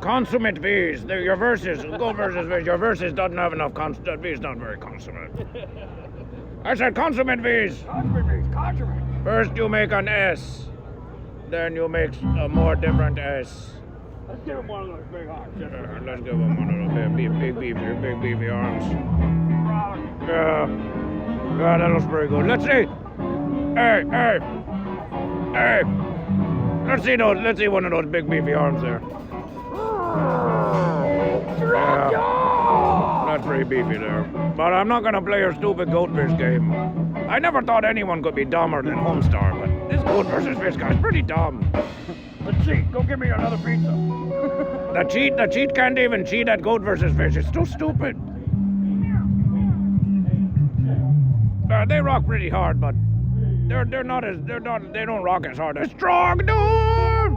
Consummate bees. Your verses, Goat versus Fish. Your verses doesn't have enough consummate. Bees not very consummate. I said consummate bees. Consummate. First you make an S, then you make a more different S. Let's give him one of those big arms. Let's give him one of those big beefy arms. Yeah, that looks pretty good. Let's see. Hey. Let's see one of those big beefy arms there. Yeah, that's pretty beefy there. But I'm not gonna play your stupid goatfish game. I never thought anyone could be dumber than Homestar, but this Goat versus Fish guy's pretty dumb. Let's see. Go give me another pizza. The cheat can't even cheat at Goat versus Fish. It's too stupid. They rock pretty hard, but they don't rock as hard as Strong Dude.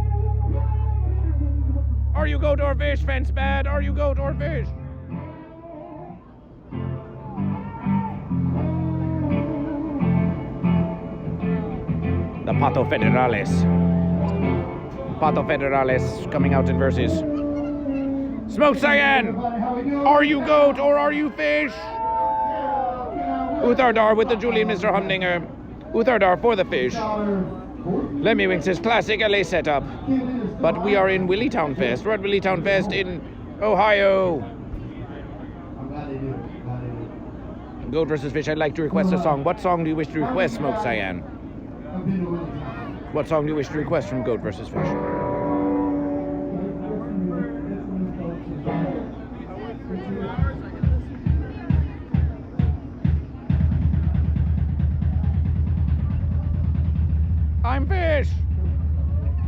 Are you Goat or Fish? Fence bad. Are you Goat or Fish? The Pato Federalis coming out in verses. Smoke Cyan! Are you Goat or are you Fish? Uthardar with the Julian Mr. Humdinger. Uthardar for the Fish. Lemmy Winks' classic LA setup. But we are in WillyTown Fest. We're at WillyTown Fest in Ohio. Goat versus Fish, I'd like to request a song. What song do you wish to request, Smoke Cyan? What song do you wish to request from Goat versus Fish? I'm Fish!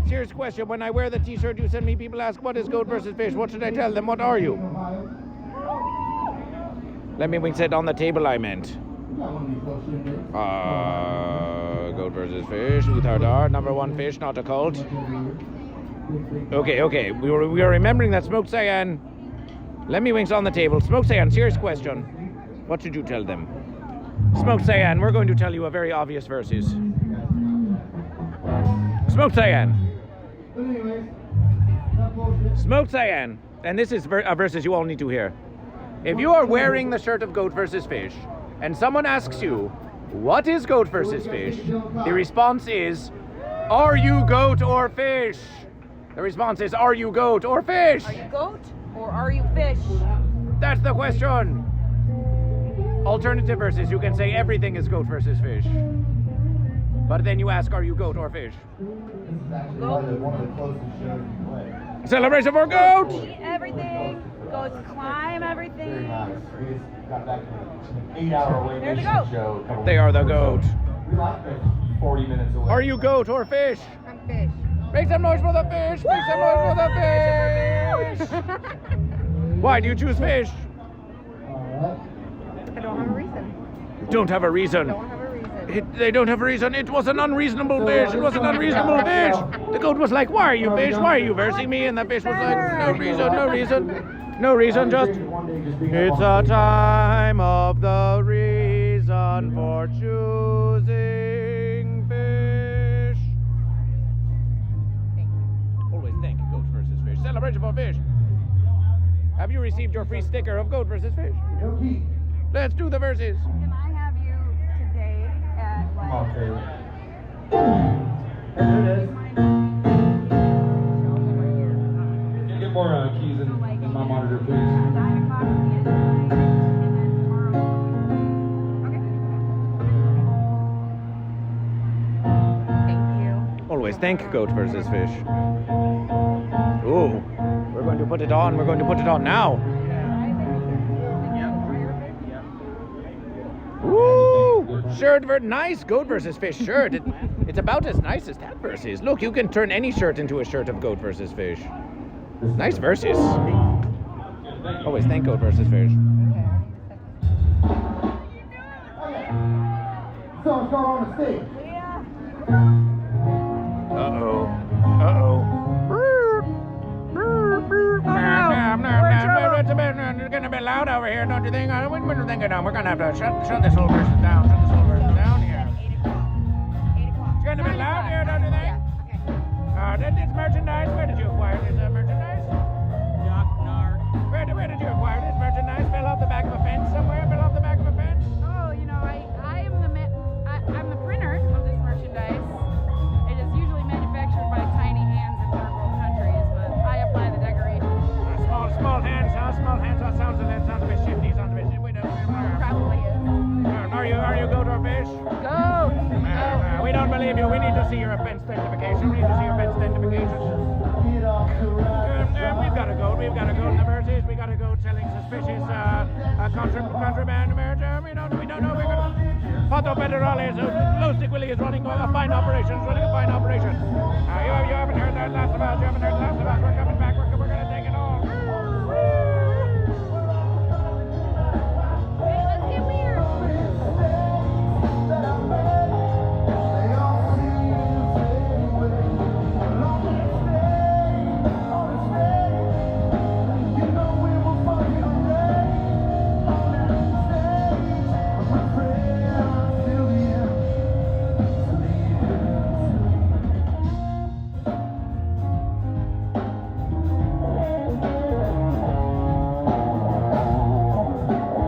Serious question. When I wear the t-shirt you send me, people ask, what is Goat versus Fish? What should I tell them? What are you? Let me wink it on the table, I meant. Goat versus Fish. Uthardar, number one fish, not a cult. Okay. We are remembering that Smoke Cyan. Let me winks on the table. Smoke Cyan, serious question. What should you tell them? Smoke Cyan, we're going to tell you a very obvious verses. Smoke Cyan. Smoke Cyan. And this is a verses you all need to hear. If you are wearing the shirt of Goat versus Fish, and someone asks you, what is Goat versus Fish? The response is, are you Goat or Fish? The response is, are you Goat or Fish? Are you Goat or are you Fish? That's the question. Alternative verses, you can say everything is Goat versus Fish. But then you ask, are you Goat or Fish? Goat. Celebration for Goat! Eat everything. Goats climb everything. Very nice. We just got back from an 8-hour away They're the mission goat. show. They are the Goat. We like it 40 minutes away. Are you Goat or Fish? I'm Fish. Make some noise for the fish! Make some noise for the fish! Why do you choose Fish? I don't have a reason. Don't have a reason. Don't have a reason. They don't have a reason. It was an unreasonable fish. It was an unreasonable fish. The goat was like, why are you fish? Why are you versing me? And the fish was like, no reason, no reason. No reason, just... It's a time of the reason for choosing fish. Always thank Goat versus Fish. Celebration for Fish. Have you received your free sticker of Goat versus Fish? Let's do the verses. Can I have you today at like... Can you get more keys in my monitor, please? 9 o'clock at the end of the night, and then tomorrow. Okay. Thank you. Always thank Goat versus Fish. Ooh, we're going to put it on. We're going to put it on now. Woo! Shirt, nice Goat versus Fish shirt. It's about as nice as that verse is. Look, you can turn any shirt into a shirt of Goat versus Fish. Nice verses. Always thank Goat versus Fish. Songs going on the stage. Uh-oh. Uh-oh. It's gonna be loud over here, don't you think? What do you think? We're gonna have to shut this whole verse down. Shut this whole verse down here. It's gonna be loud here, don't you think? This merchandise. Where did you acquire this merchandise? Where did you acquire this merchandise? Fell off the back of a fence somewhere? Fell off the back of a fence? Oh, you know, I'm the printer of this merchandise. It is usually manufactured by tiny hands in third world countries, but I apply the decoration. Small hands, huh? Small hands. That sounds a bit shifty. Sounds a bit shifty. Probably is. Are you Goat or Fish? Go! We don't believe you. We need to see your offense identification. We need to see your offense identification. We've got a goat. We've got a goat in the verses. We got a goat selling suspicious contraband. We don't know. We're gonna. Pato Federales, Low Stick Willie is running a fine operation. Running a fine operation. You haven't heard that last of us. You haven't heard the last of us. We're coming back. We're gonna take it all. Hey, let's get weird.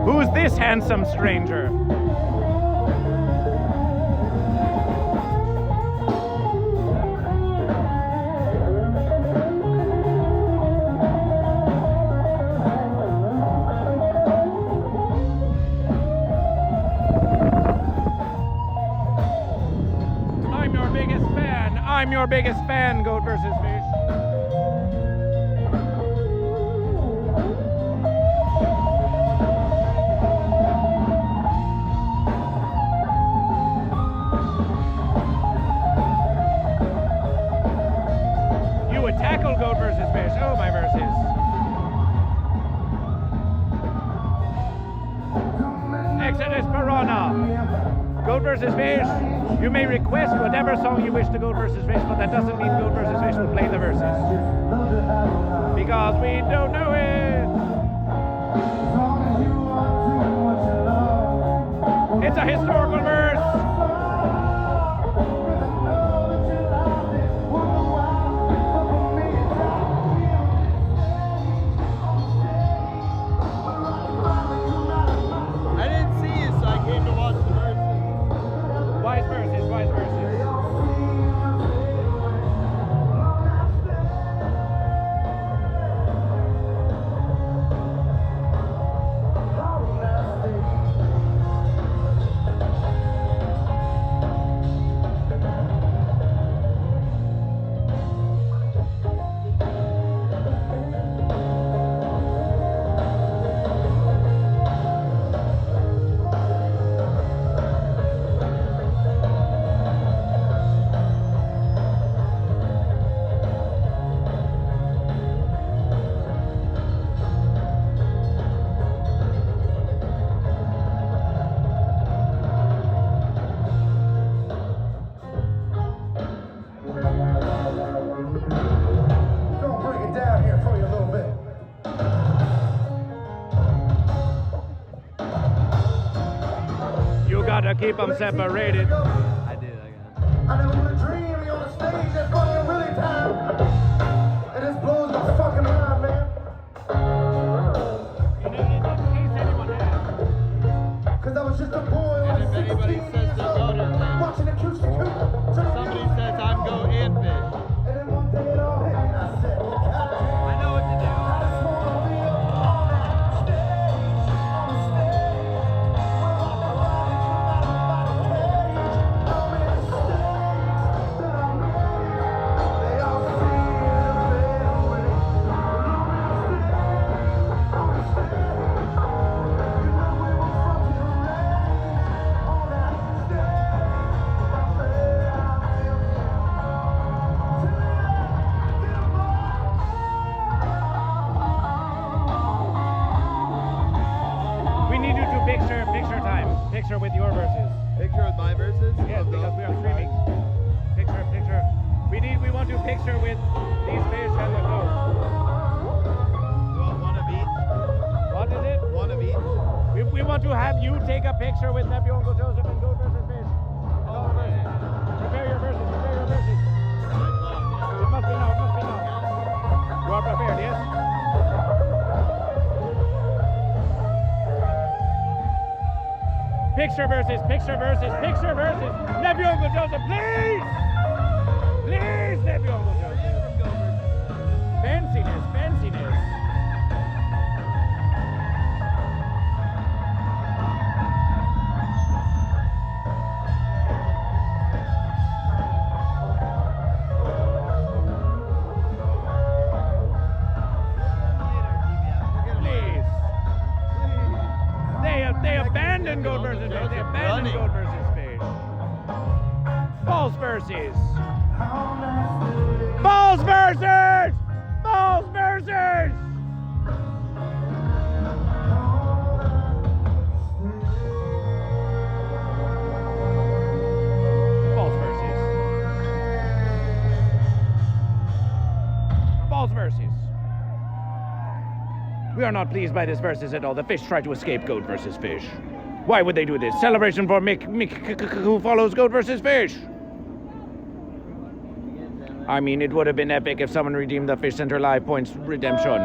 Who's this handsome stranger? I'm your biggest fan, Goat versus Fish. You would tackle Goat versus Fish. Oh, my verses. Exodus Piranha. Goat versus Fish. You may request whatever song you wish to Goat versus Fish, but that doesn't mean Goat versus Fish will play the verses. Because we don't know it. It's a historical verse. I didn't see you, so I came to watch the verses. Wise verses, wise verses. Gotta keep them separated. I did, I got it. I never would have dreamed on the stage at fucking WillyTown. And this blows my fucking mind, man. Cause I was just a boy like 16 years old, watching the Acoustic Hoop. Somebody says I'm Goat and Fish. And then one day it all hit me and I said, I know what to do. I just wanna be up on that stage, on the stage. Where all the bodies come out of the page. I'm in the stage. time. Picture with your verses. Picture with my verses? Yes, because we are streaming. Picture. We want to picture with these fish and the goat. Well, one of each. What is it? One of each. We want to have you take a picture with Nephew Uncle Joseph and Goat versus Fish. And all the verses. Prepare your verses. It must be now. You are prepared, yes? Picture verses. Nephew Uncle Joseph, please! Please, Nephew Uncle Joseph. Fanciness. Please. They abandoned Goat versus Fish. They abandoned Goat versus Fish. Balls versus. We are not pleased by this versus at all. The fish tried to escape Goat versus Fish. Why would they do this? Celebration for Mick who follows Goat versus Fish. I mean, it would have been epic if someone redeemed the Fish Center Live points redemption.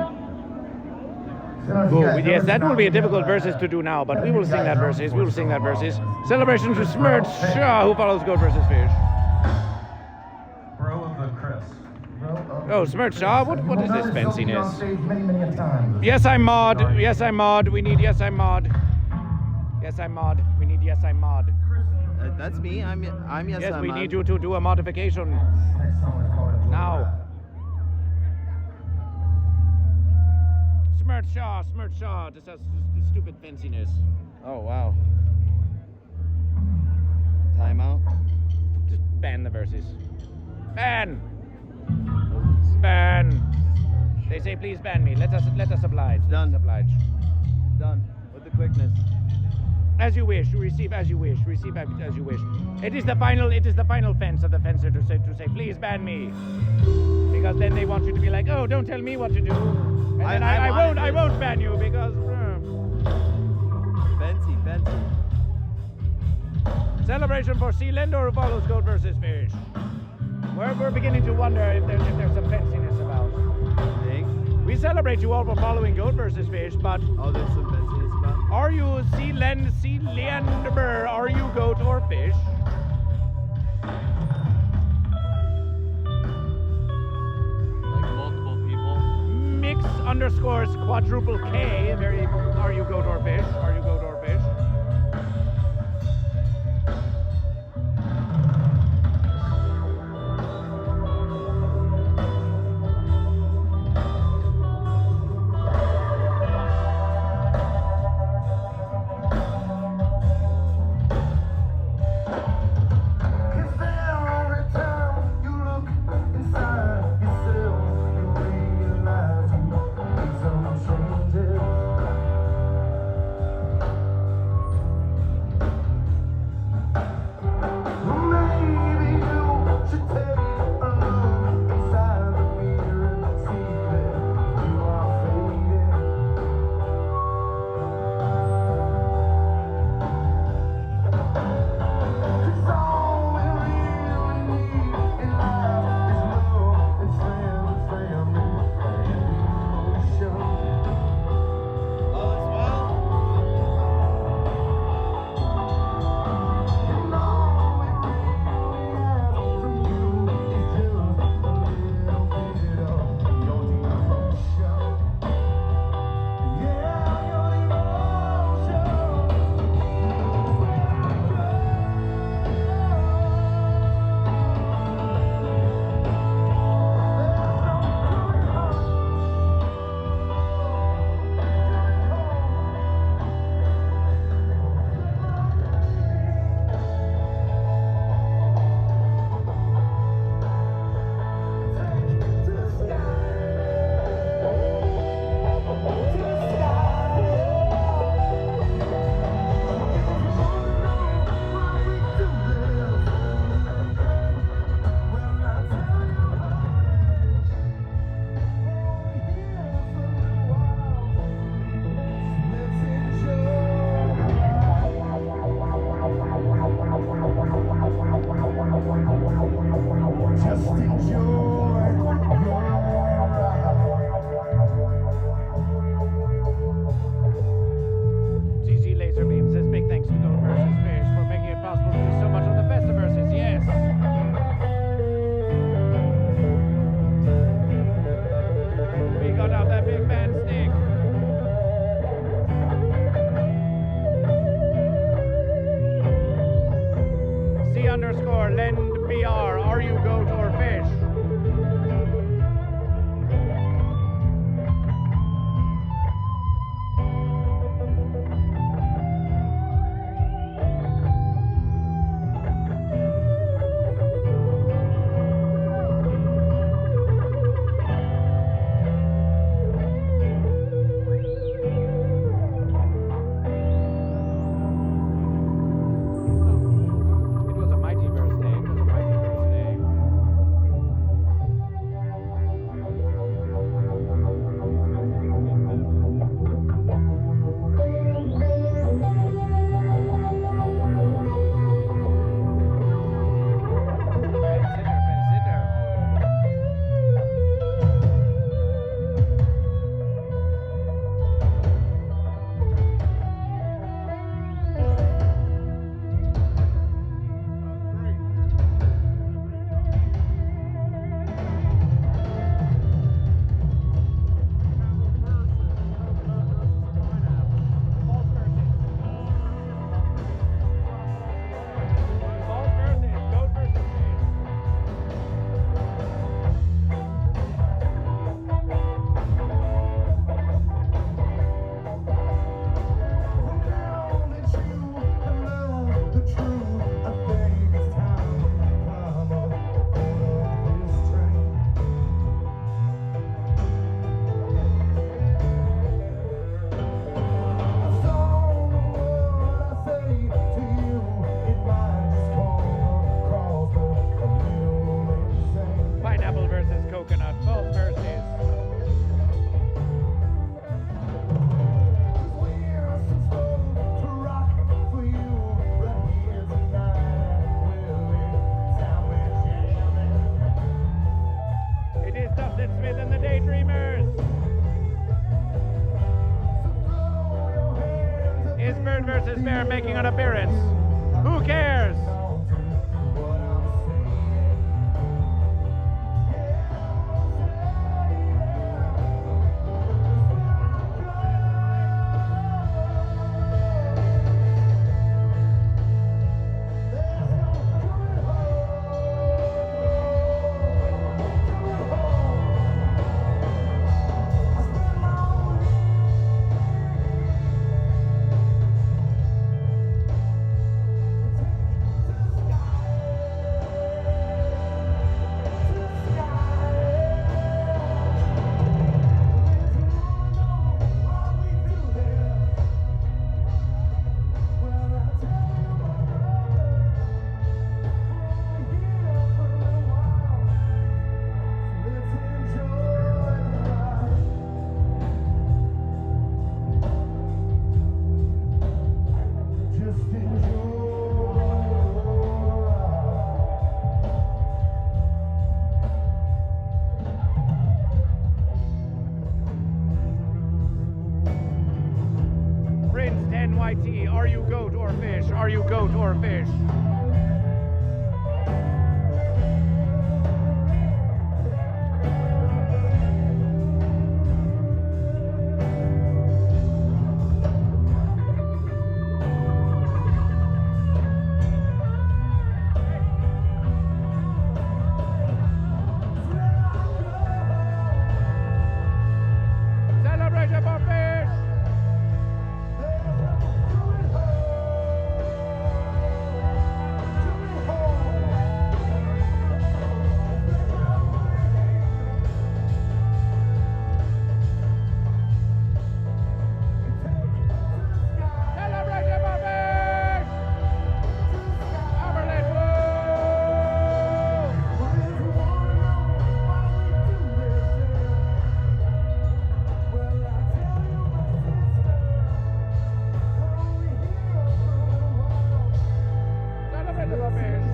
Yes, that will be a difficult versus to do now, but we will sing that versus. Celebration to Smirch Shaw who follows Goat versus Fish. Bro of the Chris. Oh, Smirch Shaw, what is this fanciness? Yes, I'm mod. We need yes, I'm mod. We need yes, I'm mod. That's me. I'm yes, Yes, I'm we mod. need you to do a modification. Now. Smirch Shaw, this has stupid fanciness. Oh, wow. Timeout. Just ban the verses. Ban! They say please ban me. Let us oblige. Done. Let us oblige. Done. With the quickness. As you wish, receive as you wish, as you wish. It is the final fence of the fencer to say please ban me. Because then they want you to be like, oh, don't tell me what to do. And then I won't ban you because Fancy. celebration for Sea Lender who follows Goat versus Fish. We're beginning to wonder if there's some fanciness about. Think? We celebrate you all for following Goat versus Fish, but Oh, there's some fanciness about. are you Sea Leander? Are you goat or fish? Like multiple people. Mix_quadruple K. Are you goat or fish? Bird versus Bear making an appearance. Who cares? Prince 10YT, are you goat or fish? Are you goat or fish? Celebration for fish! Celebration for fish! Overland, woo! Celebration for fish!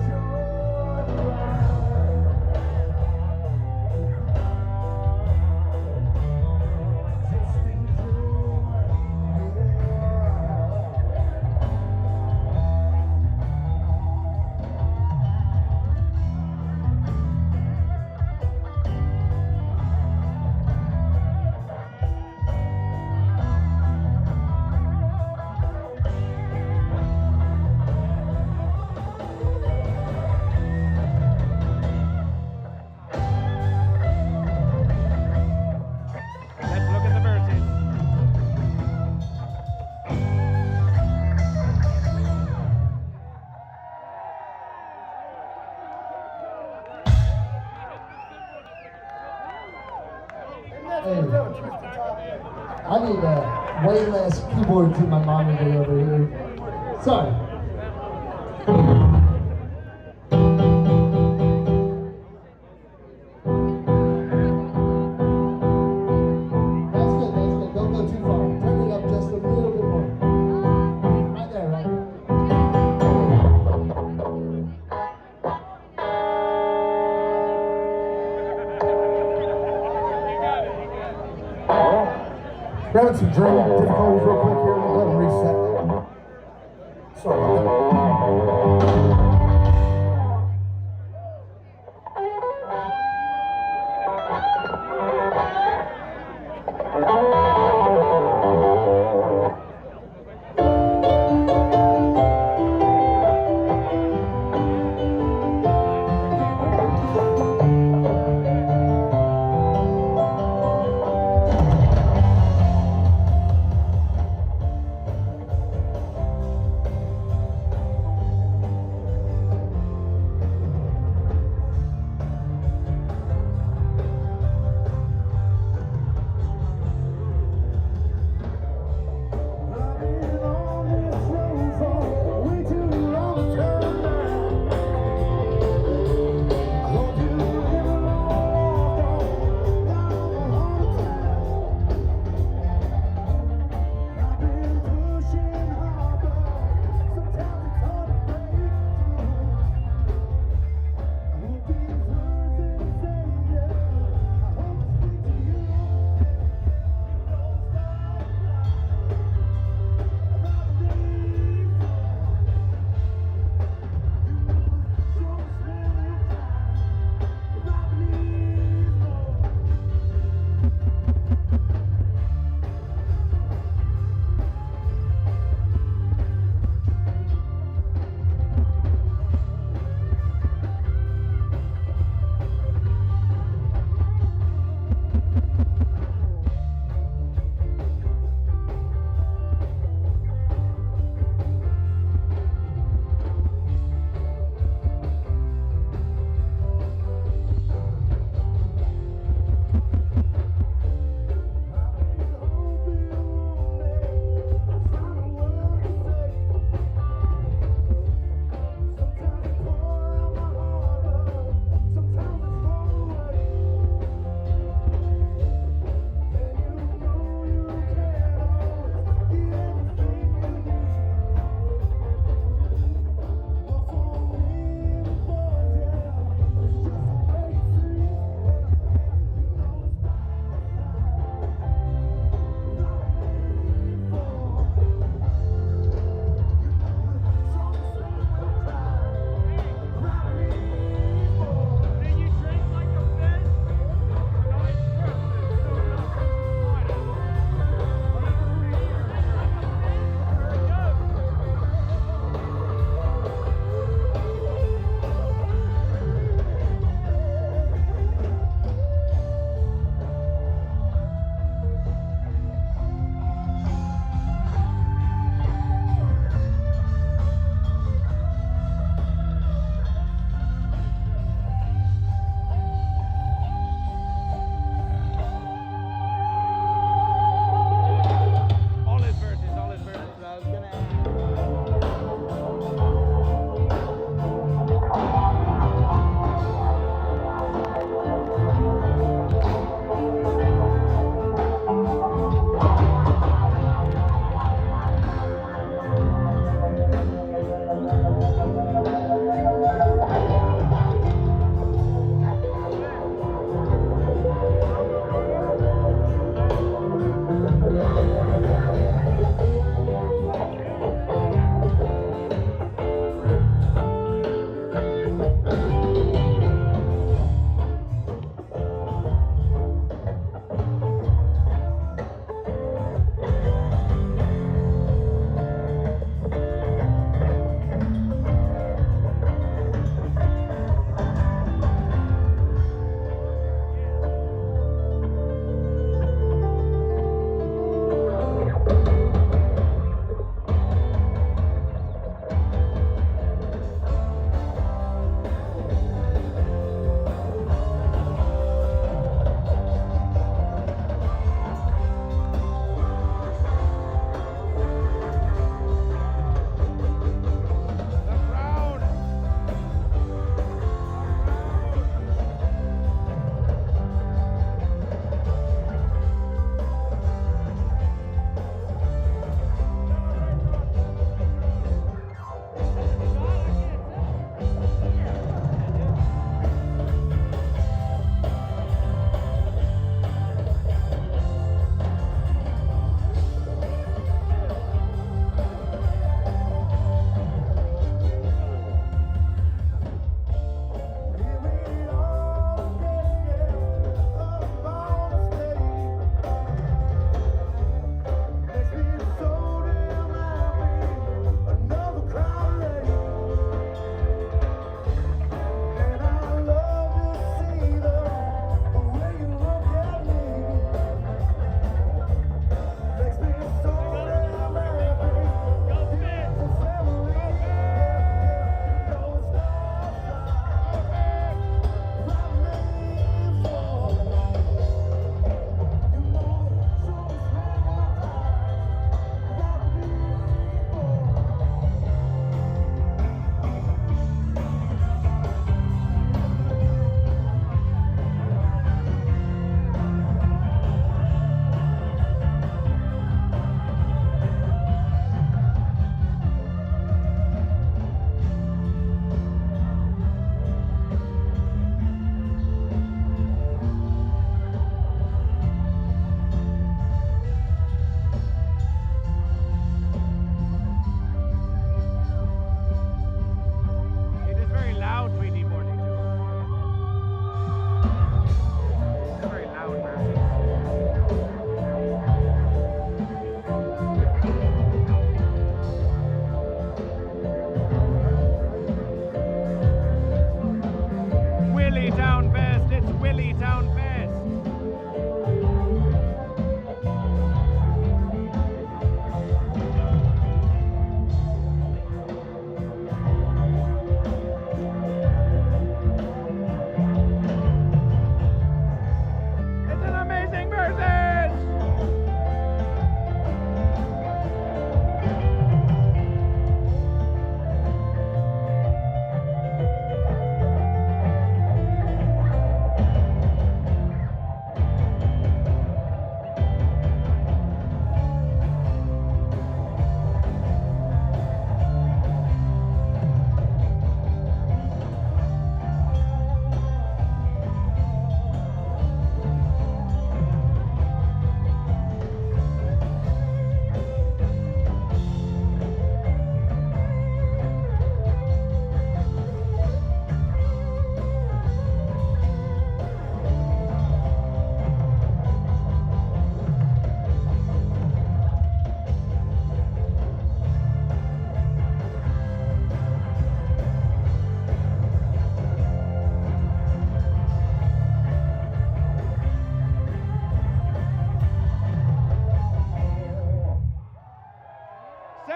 Let's look at the verses. I need way less keyboard to my monitor over here. Sorry. That's good. Don't go too far. Turn it up just a little bit more. Right there, right there. Grabbing some drum difficulties real quick here. Let them reset that. Sorry about that.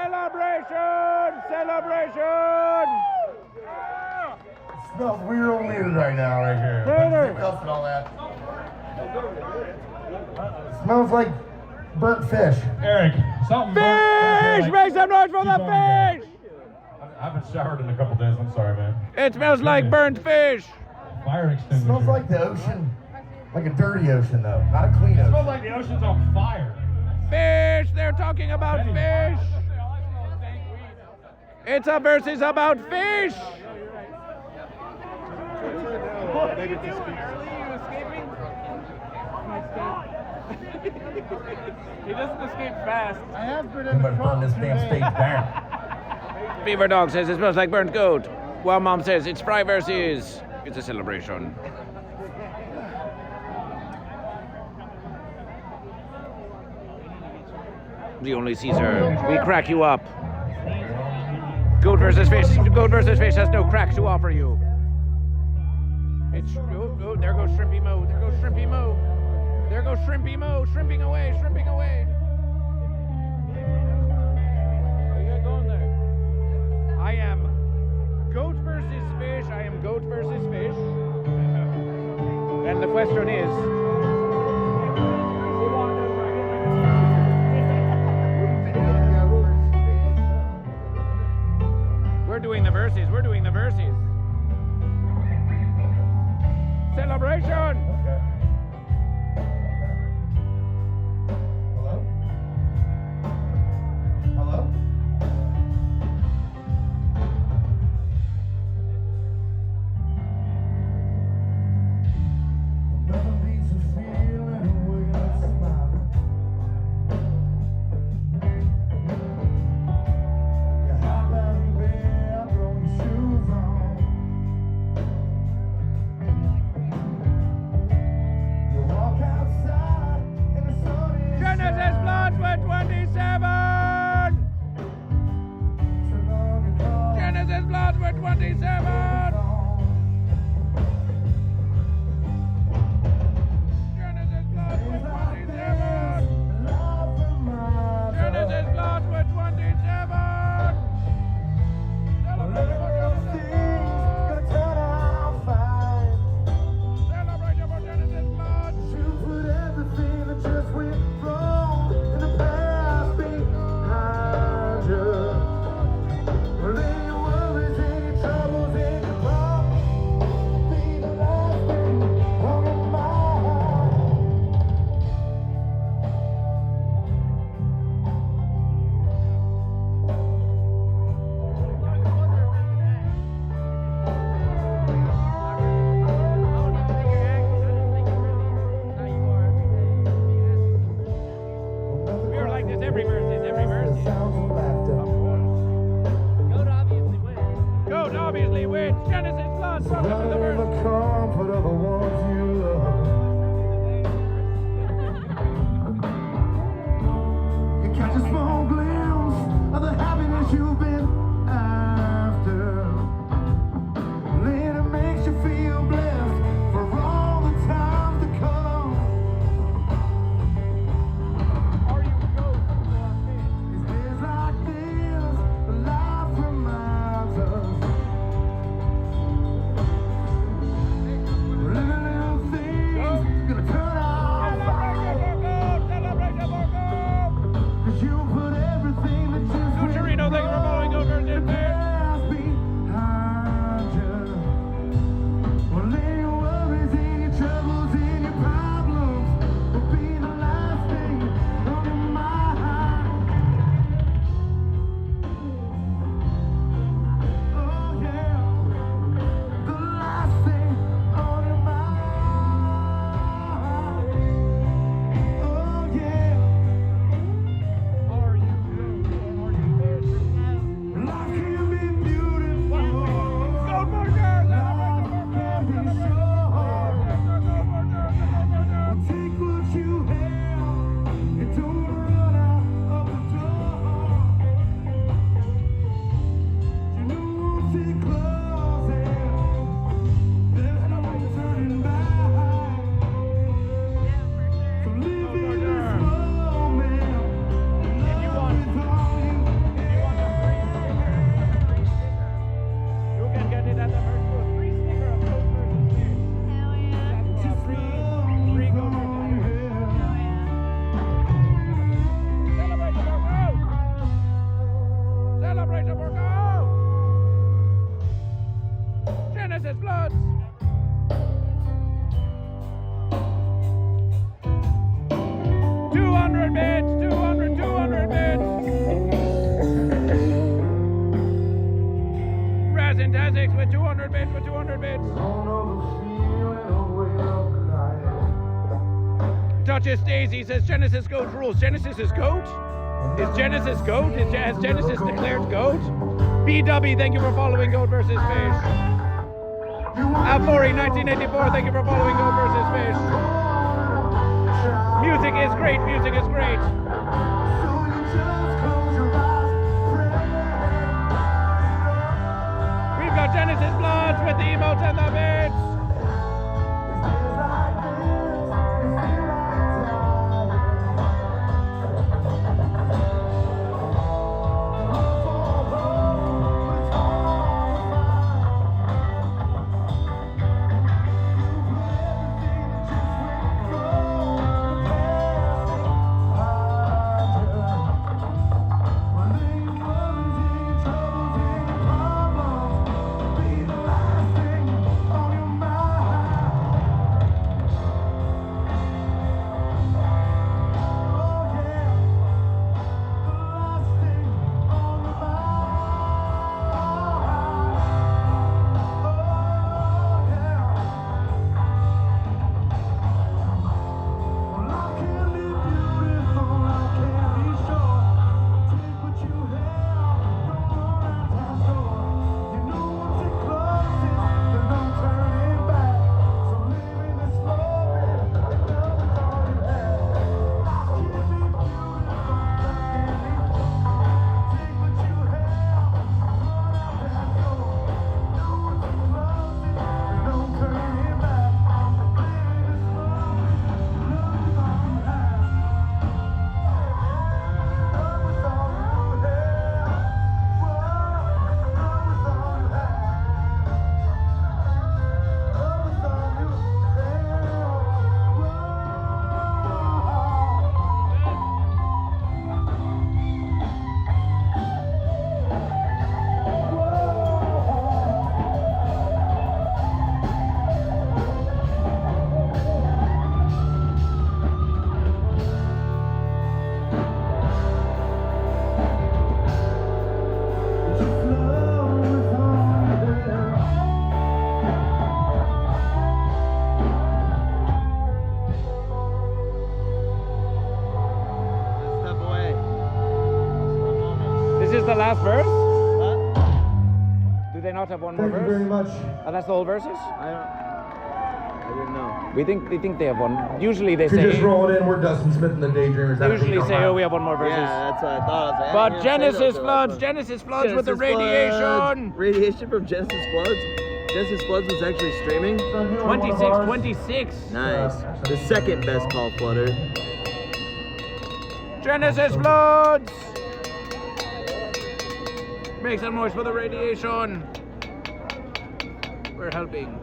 Celebration! Celebration! It smells real weird right now, right here. Brother. Else and all that. It smells like burnt fish. Eric, something. Fish! Make some noise for the fish! I haven't showered in a couple days. I'm sorry, man. It smells like burnt fish. Fire It extinguisher. smells like the ocean, like a dirty ocean though, not a clean It ocean. smells like the ocean's on fire. Fish! They're talking about fish! It's a versus about fish! Maybe it's too early. You escaping? He doesn't escape fast. I have been You better burn this damn stage down. Beaver Dog says it smells like burnt goat. While Mom says it's fry versus. It's a celebration. The only Caesar. We crack you up. Goat versus fish. Goat versus fish has no crack to offer you. It's oh, there goes Shrimpy Mo. There goes Shrimpy Mo. There goes Shrimpy Mo. Shrimping away. Shrimping away. What you got going there? I am goat versus fish. I am goat versus fish. And the question is. We're doing the verses. We're doing the verses. Celebration! Okay. Hello? Hello? Nothing beats a feeling when you're smiling. You hop out of bed, throw your shoes on. You walk outside and the sun is Genesis Blood for 27! Genesis Blood for 27! Genesis Blood for 27! Genesis Blood for 27! Celebration for Genesis Blood! You put everything that just went wrong in the past behind you. Lay your worries and your troubles in your palm. Be the last thing on your mind. We are like this every verses, every verses. Sounds of laughter. Goat obviously wins. Genesis Blood, welcome to the Running in verse. the comfort of the ones you love. You catch a small glimpse of the happiness you've been after. Then it makes you feel blessed for all the times to come. It's days like this, life reminds us. Genesis Floods. $200 bits, 200 bits. Razzintazzics with 200 bits, with 200 bits. Duchess Daisy says Genesis Goat rules. Genesis is goat? Is Genesis goat? Has Genesis declared goat? BW, thank you for following Goat vs. Fish. Alfori 1984, thank you for following Goat vs. Fish. Music is great, music is great. We've got Genesis Bloods with the emotes and the bits. The last verse? Do they not have one more verse? Thank you very much. And that's the whole verses? I didn't know. They think they have one. Usually they If you say. just roll it in, we're Dustin Smith and the Daydreamers. They usually say, oh, we have one more verses. Yeah, that's what I thought. I was like, But Genesis Floods with the radiation. Radiation from Genesis Floods. Genesis Floods was actually streaming. 26. Nice. The second best call flutter. Genesis Floods. Make some noise for the radiation. We're helping.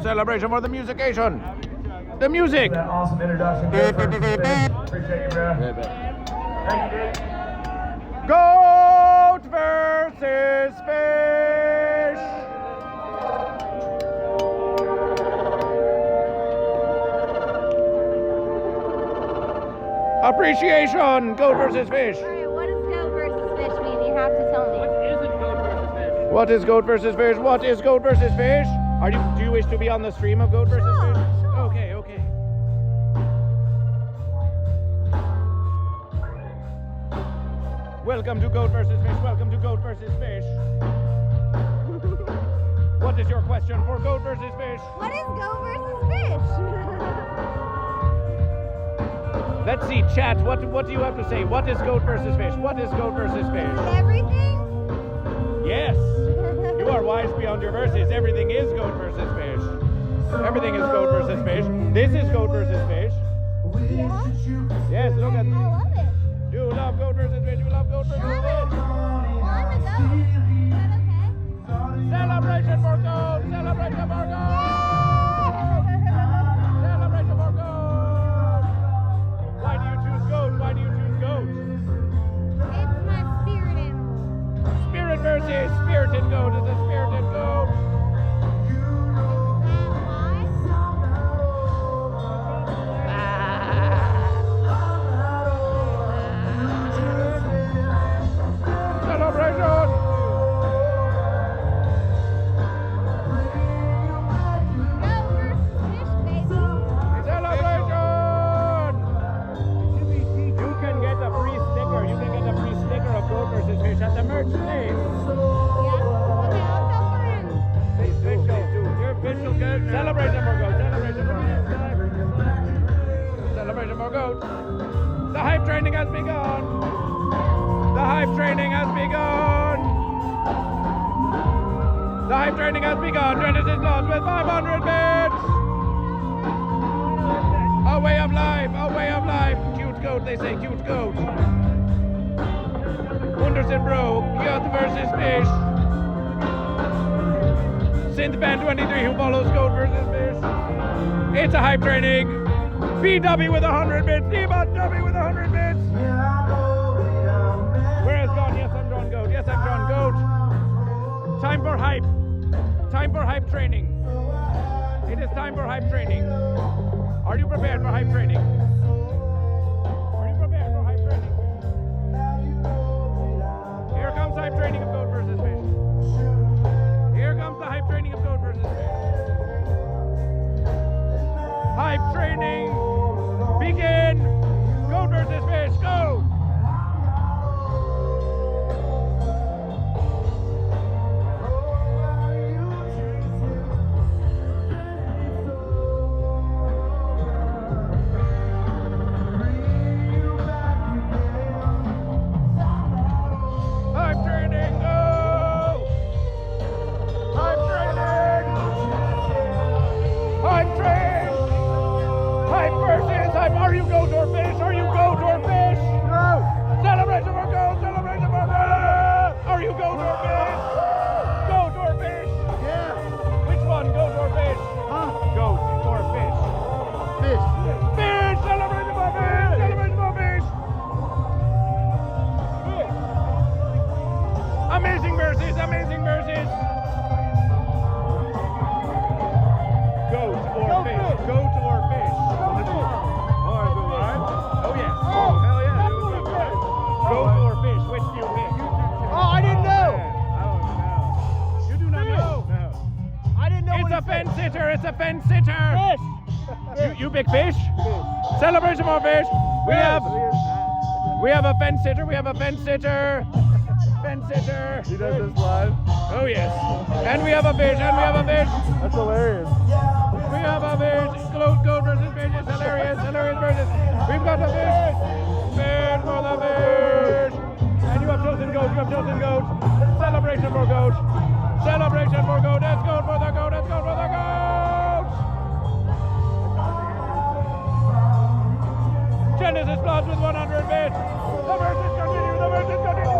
Celebration for the musication. The music. That awesome introduction. Appreciate you, bro. Thank you, dude. Goat versus fish. Appreciation. Goat versus fish. Alright, what does goat versus fish mean? You have to tell me. What is goat versus fish? What is goat versus fish? Do you wish to be on the stream of goat versus fish? Okay. Welcome to Goat versus Fish. Welcome to Goat versus Fish. What is your question for Goat versus Fish? What is goat versus fish? Let's see, chat. What do you have to say? What is Goat versus Fish? What is Goat versus Fish? Everything? Yes. You are wise beyond your verses. Everything is Goat versus Fish. Everything is Goat versus Fish. This is Goat versus Fish. Yeah? Yes, look at. I love it. You love Goat versus Fish. You love Goat versus Fish. Well, I'm a goat. Is that okay? Celebration for goat! Celebration for goat! Celebration for goat! Why do you choose goat? Why do you choose goat? It's my spirit for goat. The hype training has begun. The hype training has begun. The hype training has begun. Genesis lost with 500 bits. A way of life, a way of life. Cute goat, they say, cute goat. Wonderson broke. GoatVsFish. Synth Band 23 who follows GoatVsFish. It's a hype training. BW with 100 bits. D-Bot-W with 100 bits. Where has gone? Yes, I'm John Goat. Yes, I'm John Goat. Time for hype. Time for hype training. It is time for hype training. Are you prepared for hype training? Are you prepared for hype training? Here comes hype training of GoatVsFish. Here comes the hype training of GoatVsFish. Hype training. Begin. GoatVsFish. Go. Hype training. Go. Hype training. Hype train. Hype versus hype. Are you goat or fish? Are you goat or fish? No. Celebration for goat. Celebration for goat. Are you goat or fish? Goat or fish? Yeah. Which one? Goat or fish? Huh? Goat or fish? Fish. Fish. Celebration for fish. Celebration for fish. Fish. Amazing verses. Amazing verses. Goat or fish? Goat or fish? Oh yes. Oh hell yeah. Goat or fish? Which do you pick? Oh, I didn't know. I don't know. You do not know? No. I didn't know. It's a fence sitter. It's a fence sitter. Fish. You pick fish? Celebration for fish. We have a fence sitter. We have a fence sitter. Fence sitter. He does this live. Oh yes. And we have a fish. And we have a fish. That's hilarious. We have a fish. GoatVsFish. It's hilarious. Hilarious versus. We've got the fish. Fish for the fish. And you have chosen goat. You have chosen goat. Celebration for goat. Celebration for goat. Let's go for the goat. Let's go for the goat. Genesis Plus with 100 bits. The verses continue. The verses continue.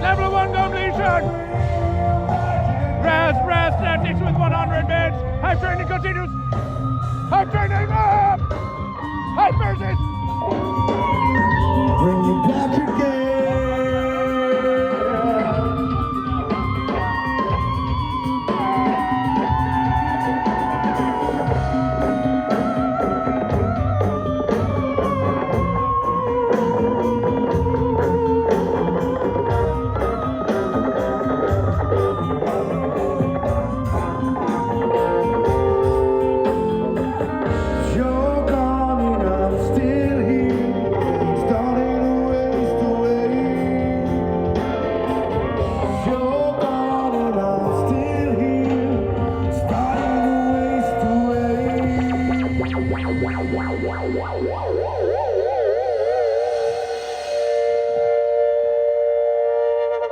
Level 1 completion! Raz Tactics with 100 bits. Hype training continues. Hype training up! Hype versus. Bring you back again. You're gone and I'm still here, starting to waste away. You're gone and I'm still here, starting to waste away.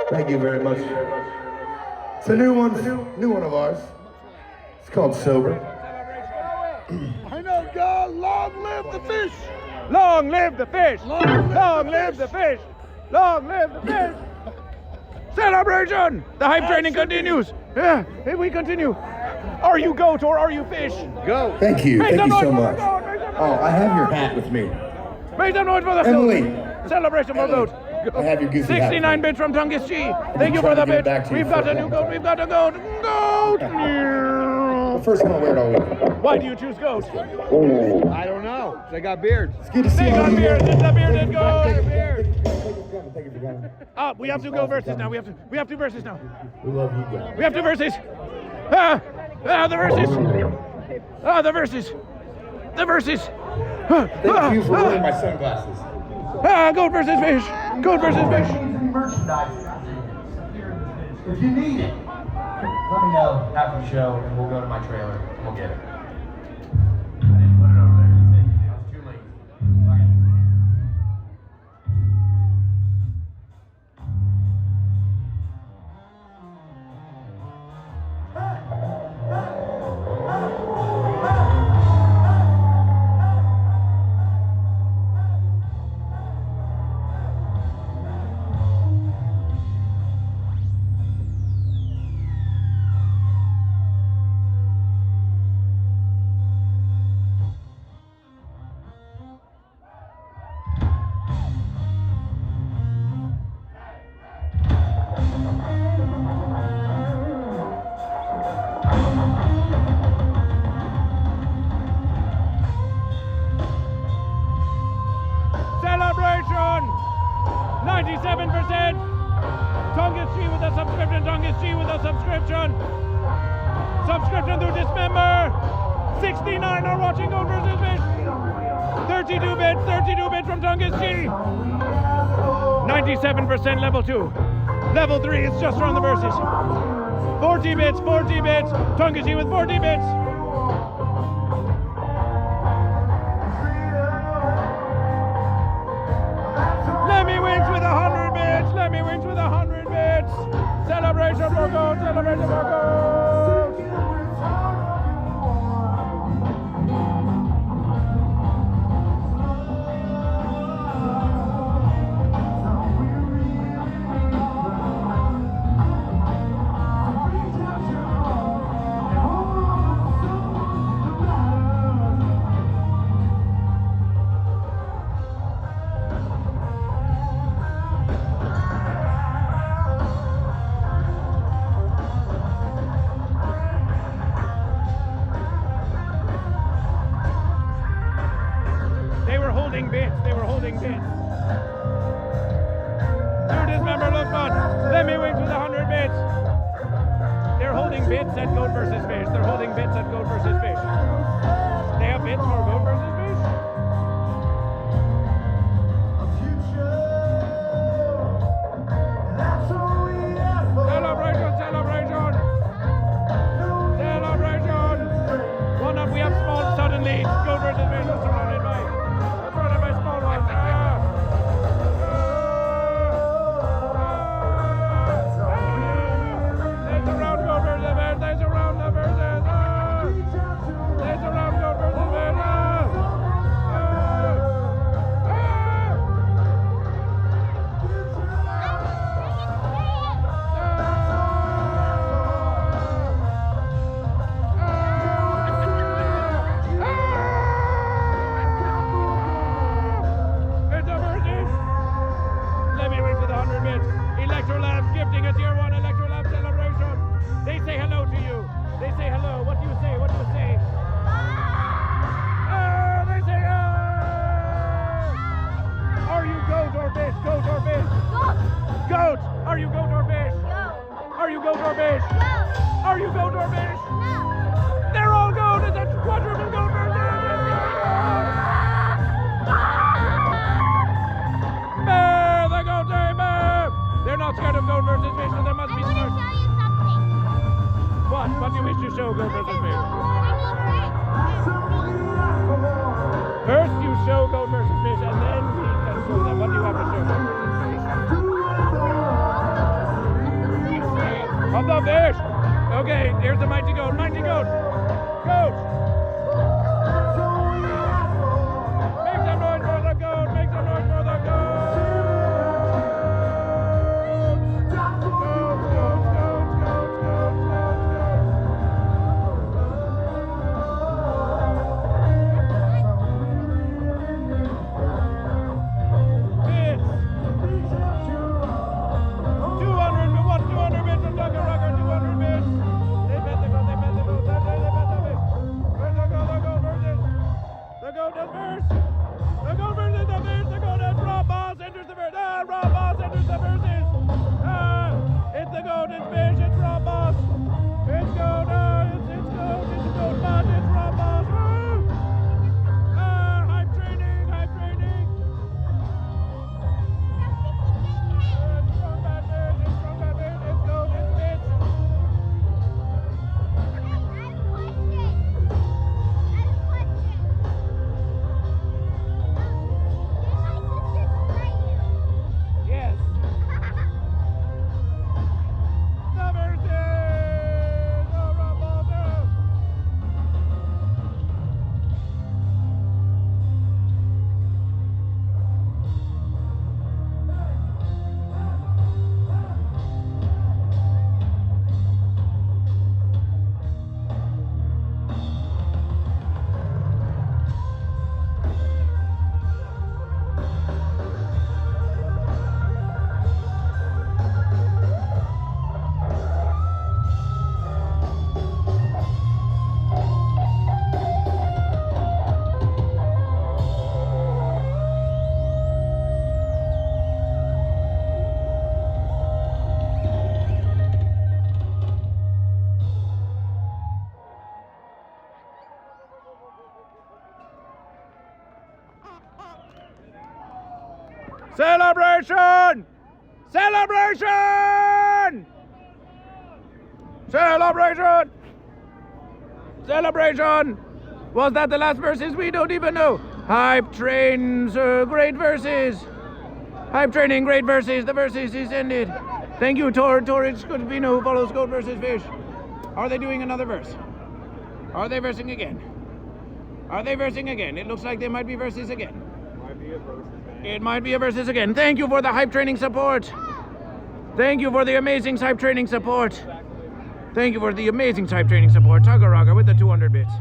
Thank you very much. It's a new one of ours. It's called Sober. I know, God, long live the fish! Long live the fish! Long live the fish! Long live the fish! Celebration! The hype training continues! Yeah, hey, we continue. Are you goat or are you fish? Go! Thank you. Make Thank some you so noise for much. the goat! Make some Oh, I have your hat with me. Make some noise for the Emily. goat! Celebration for goat! I have your goofy hat. 69 bits from Tungus G. Thank you for the trying to give it bit. back to you We've got for a new a goat. We've got a goat. Goat! Well, first I'm gonna wear it all week. Why do you choose goat? I don't know. They got beards. It's good to see They all got of you. beard. It's a bearded goat. Thank you for coming. We have to go verses now. We have to verses now. We love you guys. We have to verses. The verses. The verses. The versus. Thank you for ruining my sunglasses. Goat versus fish. Goat versus fish. Merchandise. If you need it, let me know after the show and we'll go to my trailer and we'll get it. I didn't put it over there. I was too late. Celebration! 97%! Tongass G with a subscription, Tongass G with a subscription! Subscription through Dismember! 69 are watching Goat vs. Fish! 32 bits from Tongass G! 97% level 2. Level 3 is just around the verses. 40 bits, Tongass G with 40 bits! Lemmy wins with 100 bits! Lemmy wins with 100 bits! Celebration for Goat! Celebration for Goat! They were holding bits. Dude, Dismember, look fun. Lemmy wins with 100 bits. They're holding bits at Goat vs. Fish. They're holding bits at Goat vs. Fish. They have bits for Goat vs. Fish? Celebration, celebration. Celebration. One up, we have small suddenly. Goat vs. Fish are surrounded by small ones. They surround Goat vs. Fish. They surround the verses. They surround Goat vs. Fish. Electrolab gifting a tier 1 Electrolab celebration. They say hello to you. They say hello. What do you say? What do you say? They say Are you goat or fish? Goat or fish? Goat. Goat. Are you goat or fish? Goat. Are you goat or fish? Goat. Are you goat or fish? No. They're all goat. It's a quadruple goat versus. The goat team. They're not scared of Goat vs. Fish, so there must be smart. I want to show you something. What? What do you wish to show Goat vs. Fish? First you show Goat vs. Fish, and then we can show them. What do you have to show Goat vs. Fish? Of the fish! Okay, here's the mighty goat. Mighty goat! Goat! Make some noise for the goat! Make some noise for the goat! Celebration! Celebration! Celebration! Celebration! Was that the last verses? We don't even know. Hype trains, great verses. Hype training, great verses. The verses is ended. Thank you, Torrich Scudvino, who follows GoatVsFish. Are they doing another verse? Are they versing again? Are they versing again? It looks like they might be verses again. It might be a verses again. Thank you for the hype training support. Thank you for the amazing hype training support. Thank you for the amazing type training support. Tugger with the 200 bits.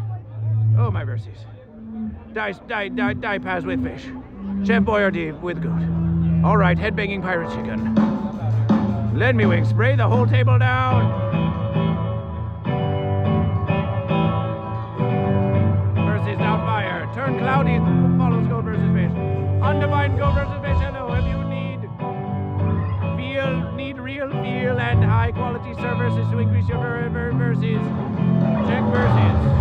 Oh, my verses. Die pass with fish. Chef Boyardee with goat. All right, headbanging pirate chicken. Let me wing. Spray the whole table down. Versus Doubtfire. Turn cloudy. Follows GoatVsFish. Undefined GoatVsFish. Hello. If you need real feel and high quality services to increase your verses, check verses.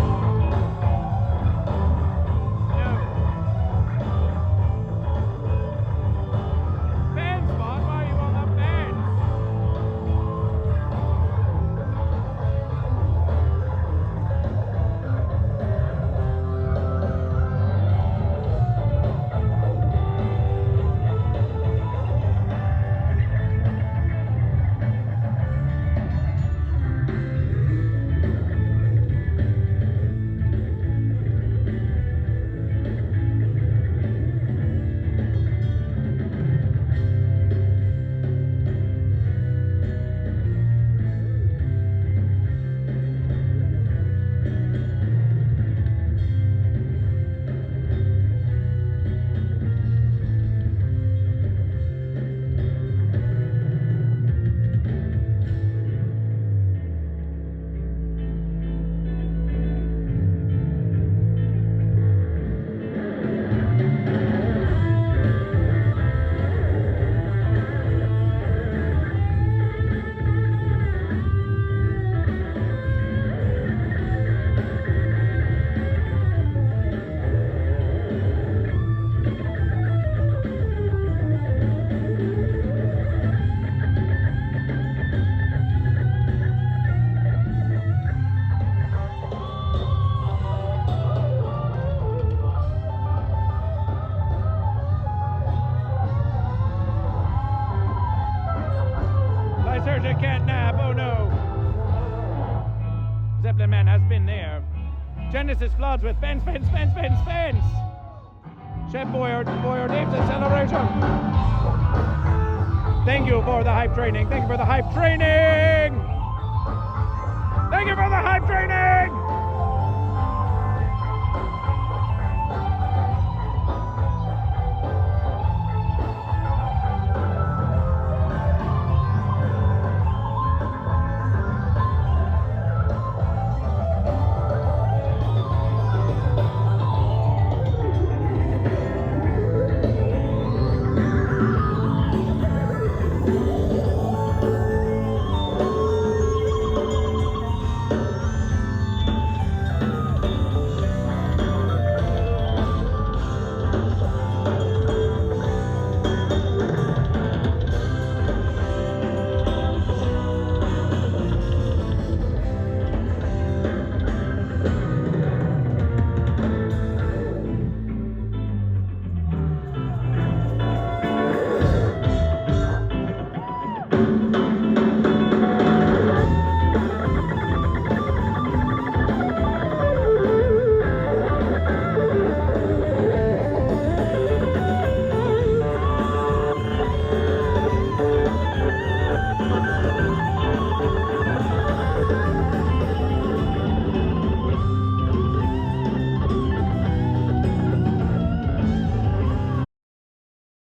Lysergic can't nap, oh no. Zeppelin Man has been there. Genesis floods with fence. Chef Boyer Dave's a celebration. Thank you for the hype training. Thank you for the hype training. Thank you for the hype training.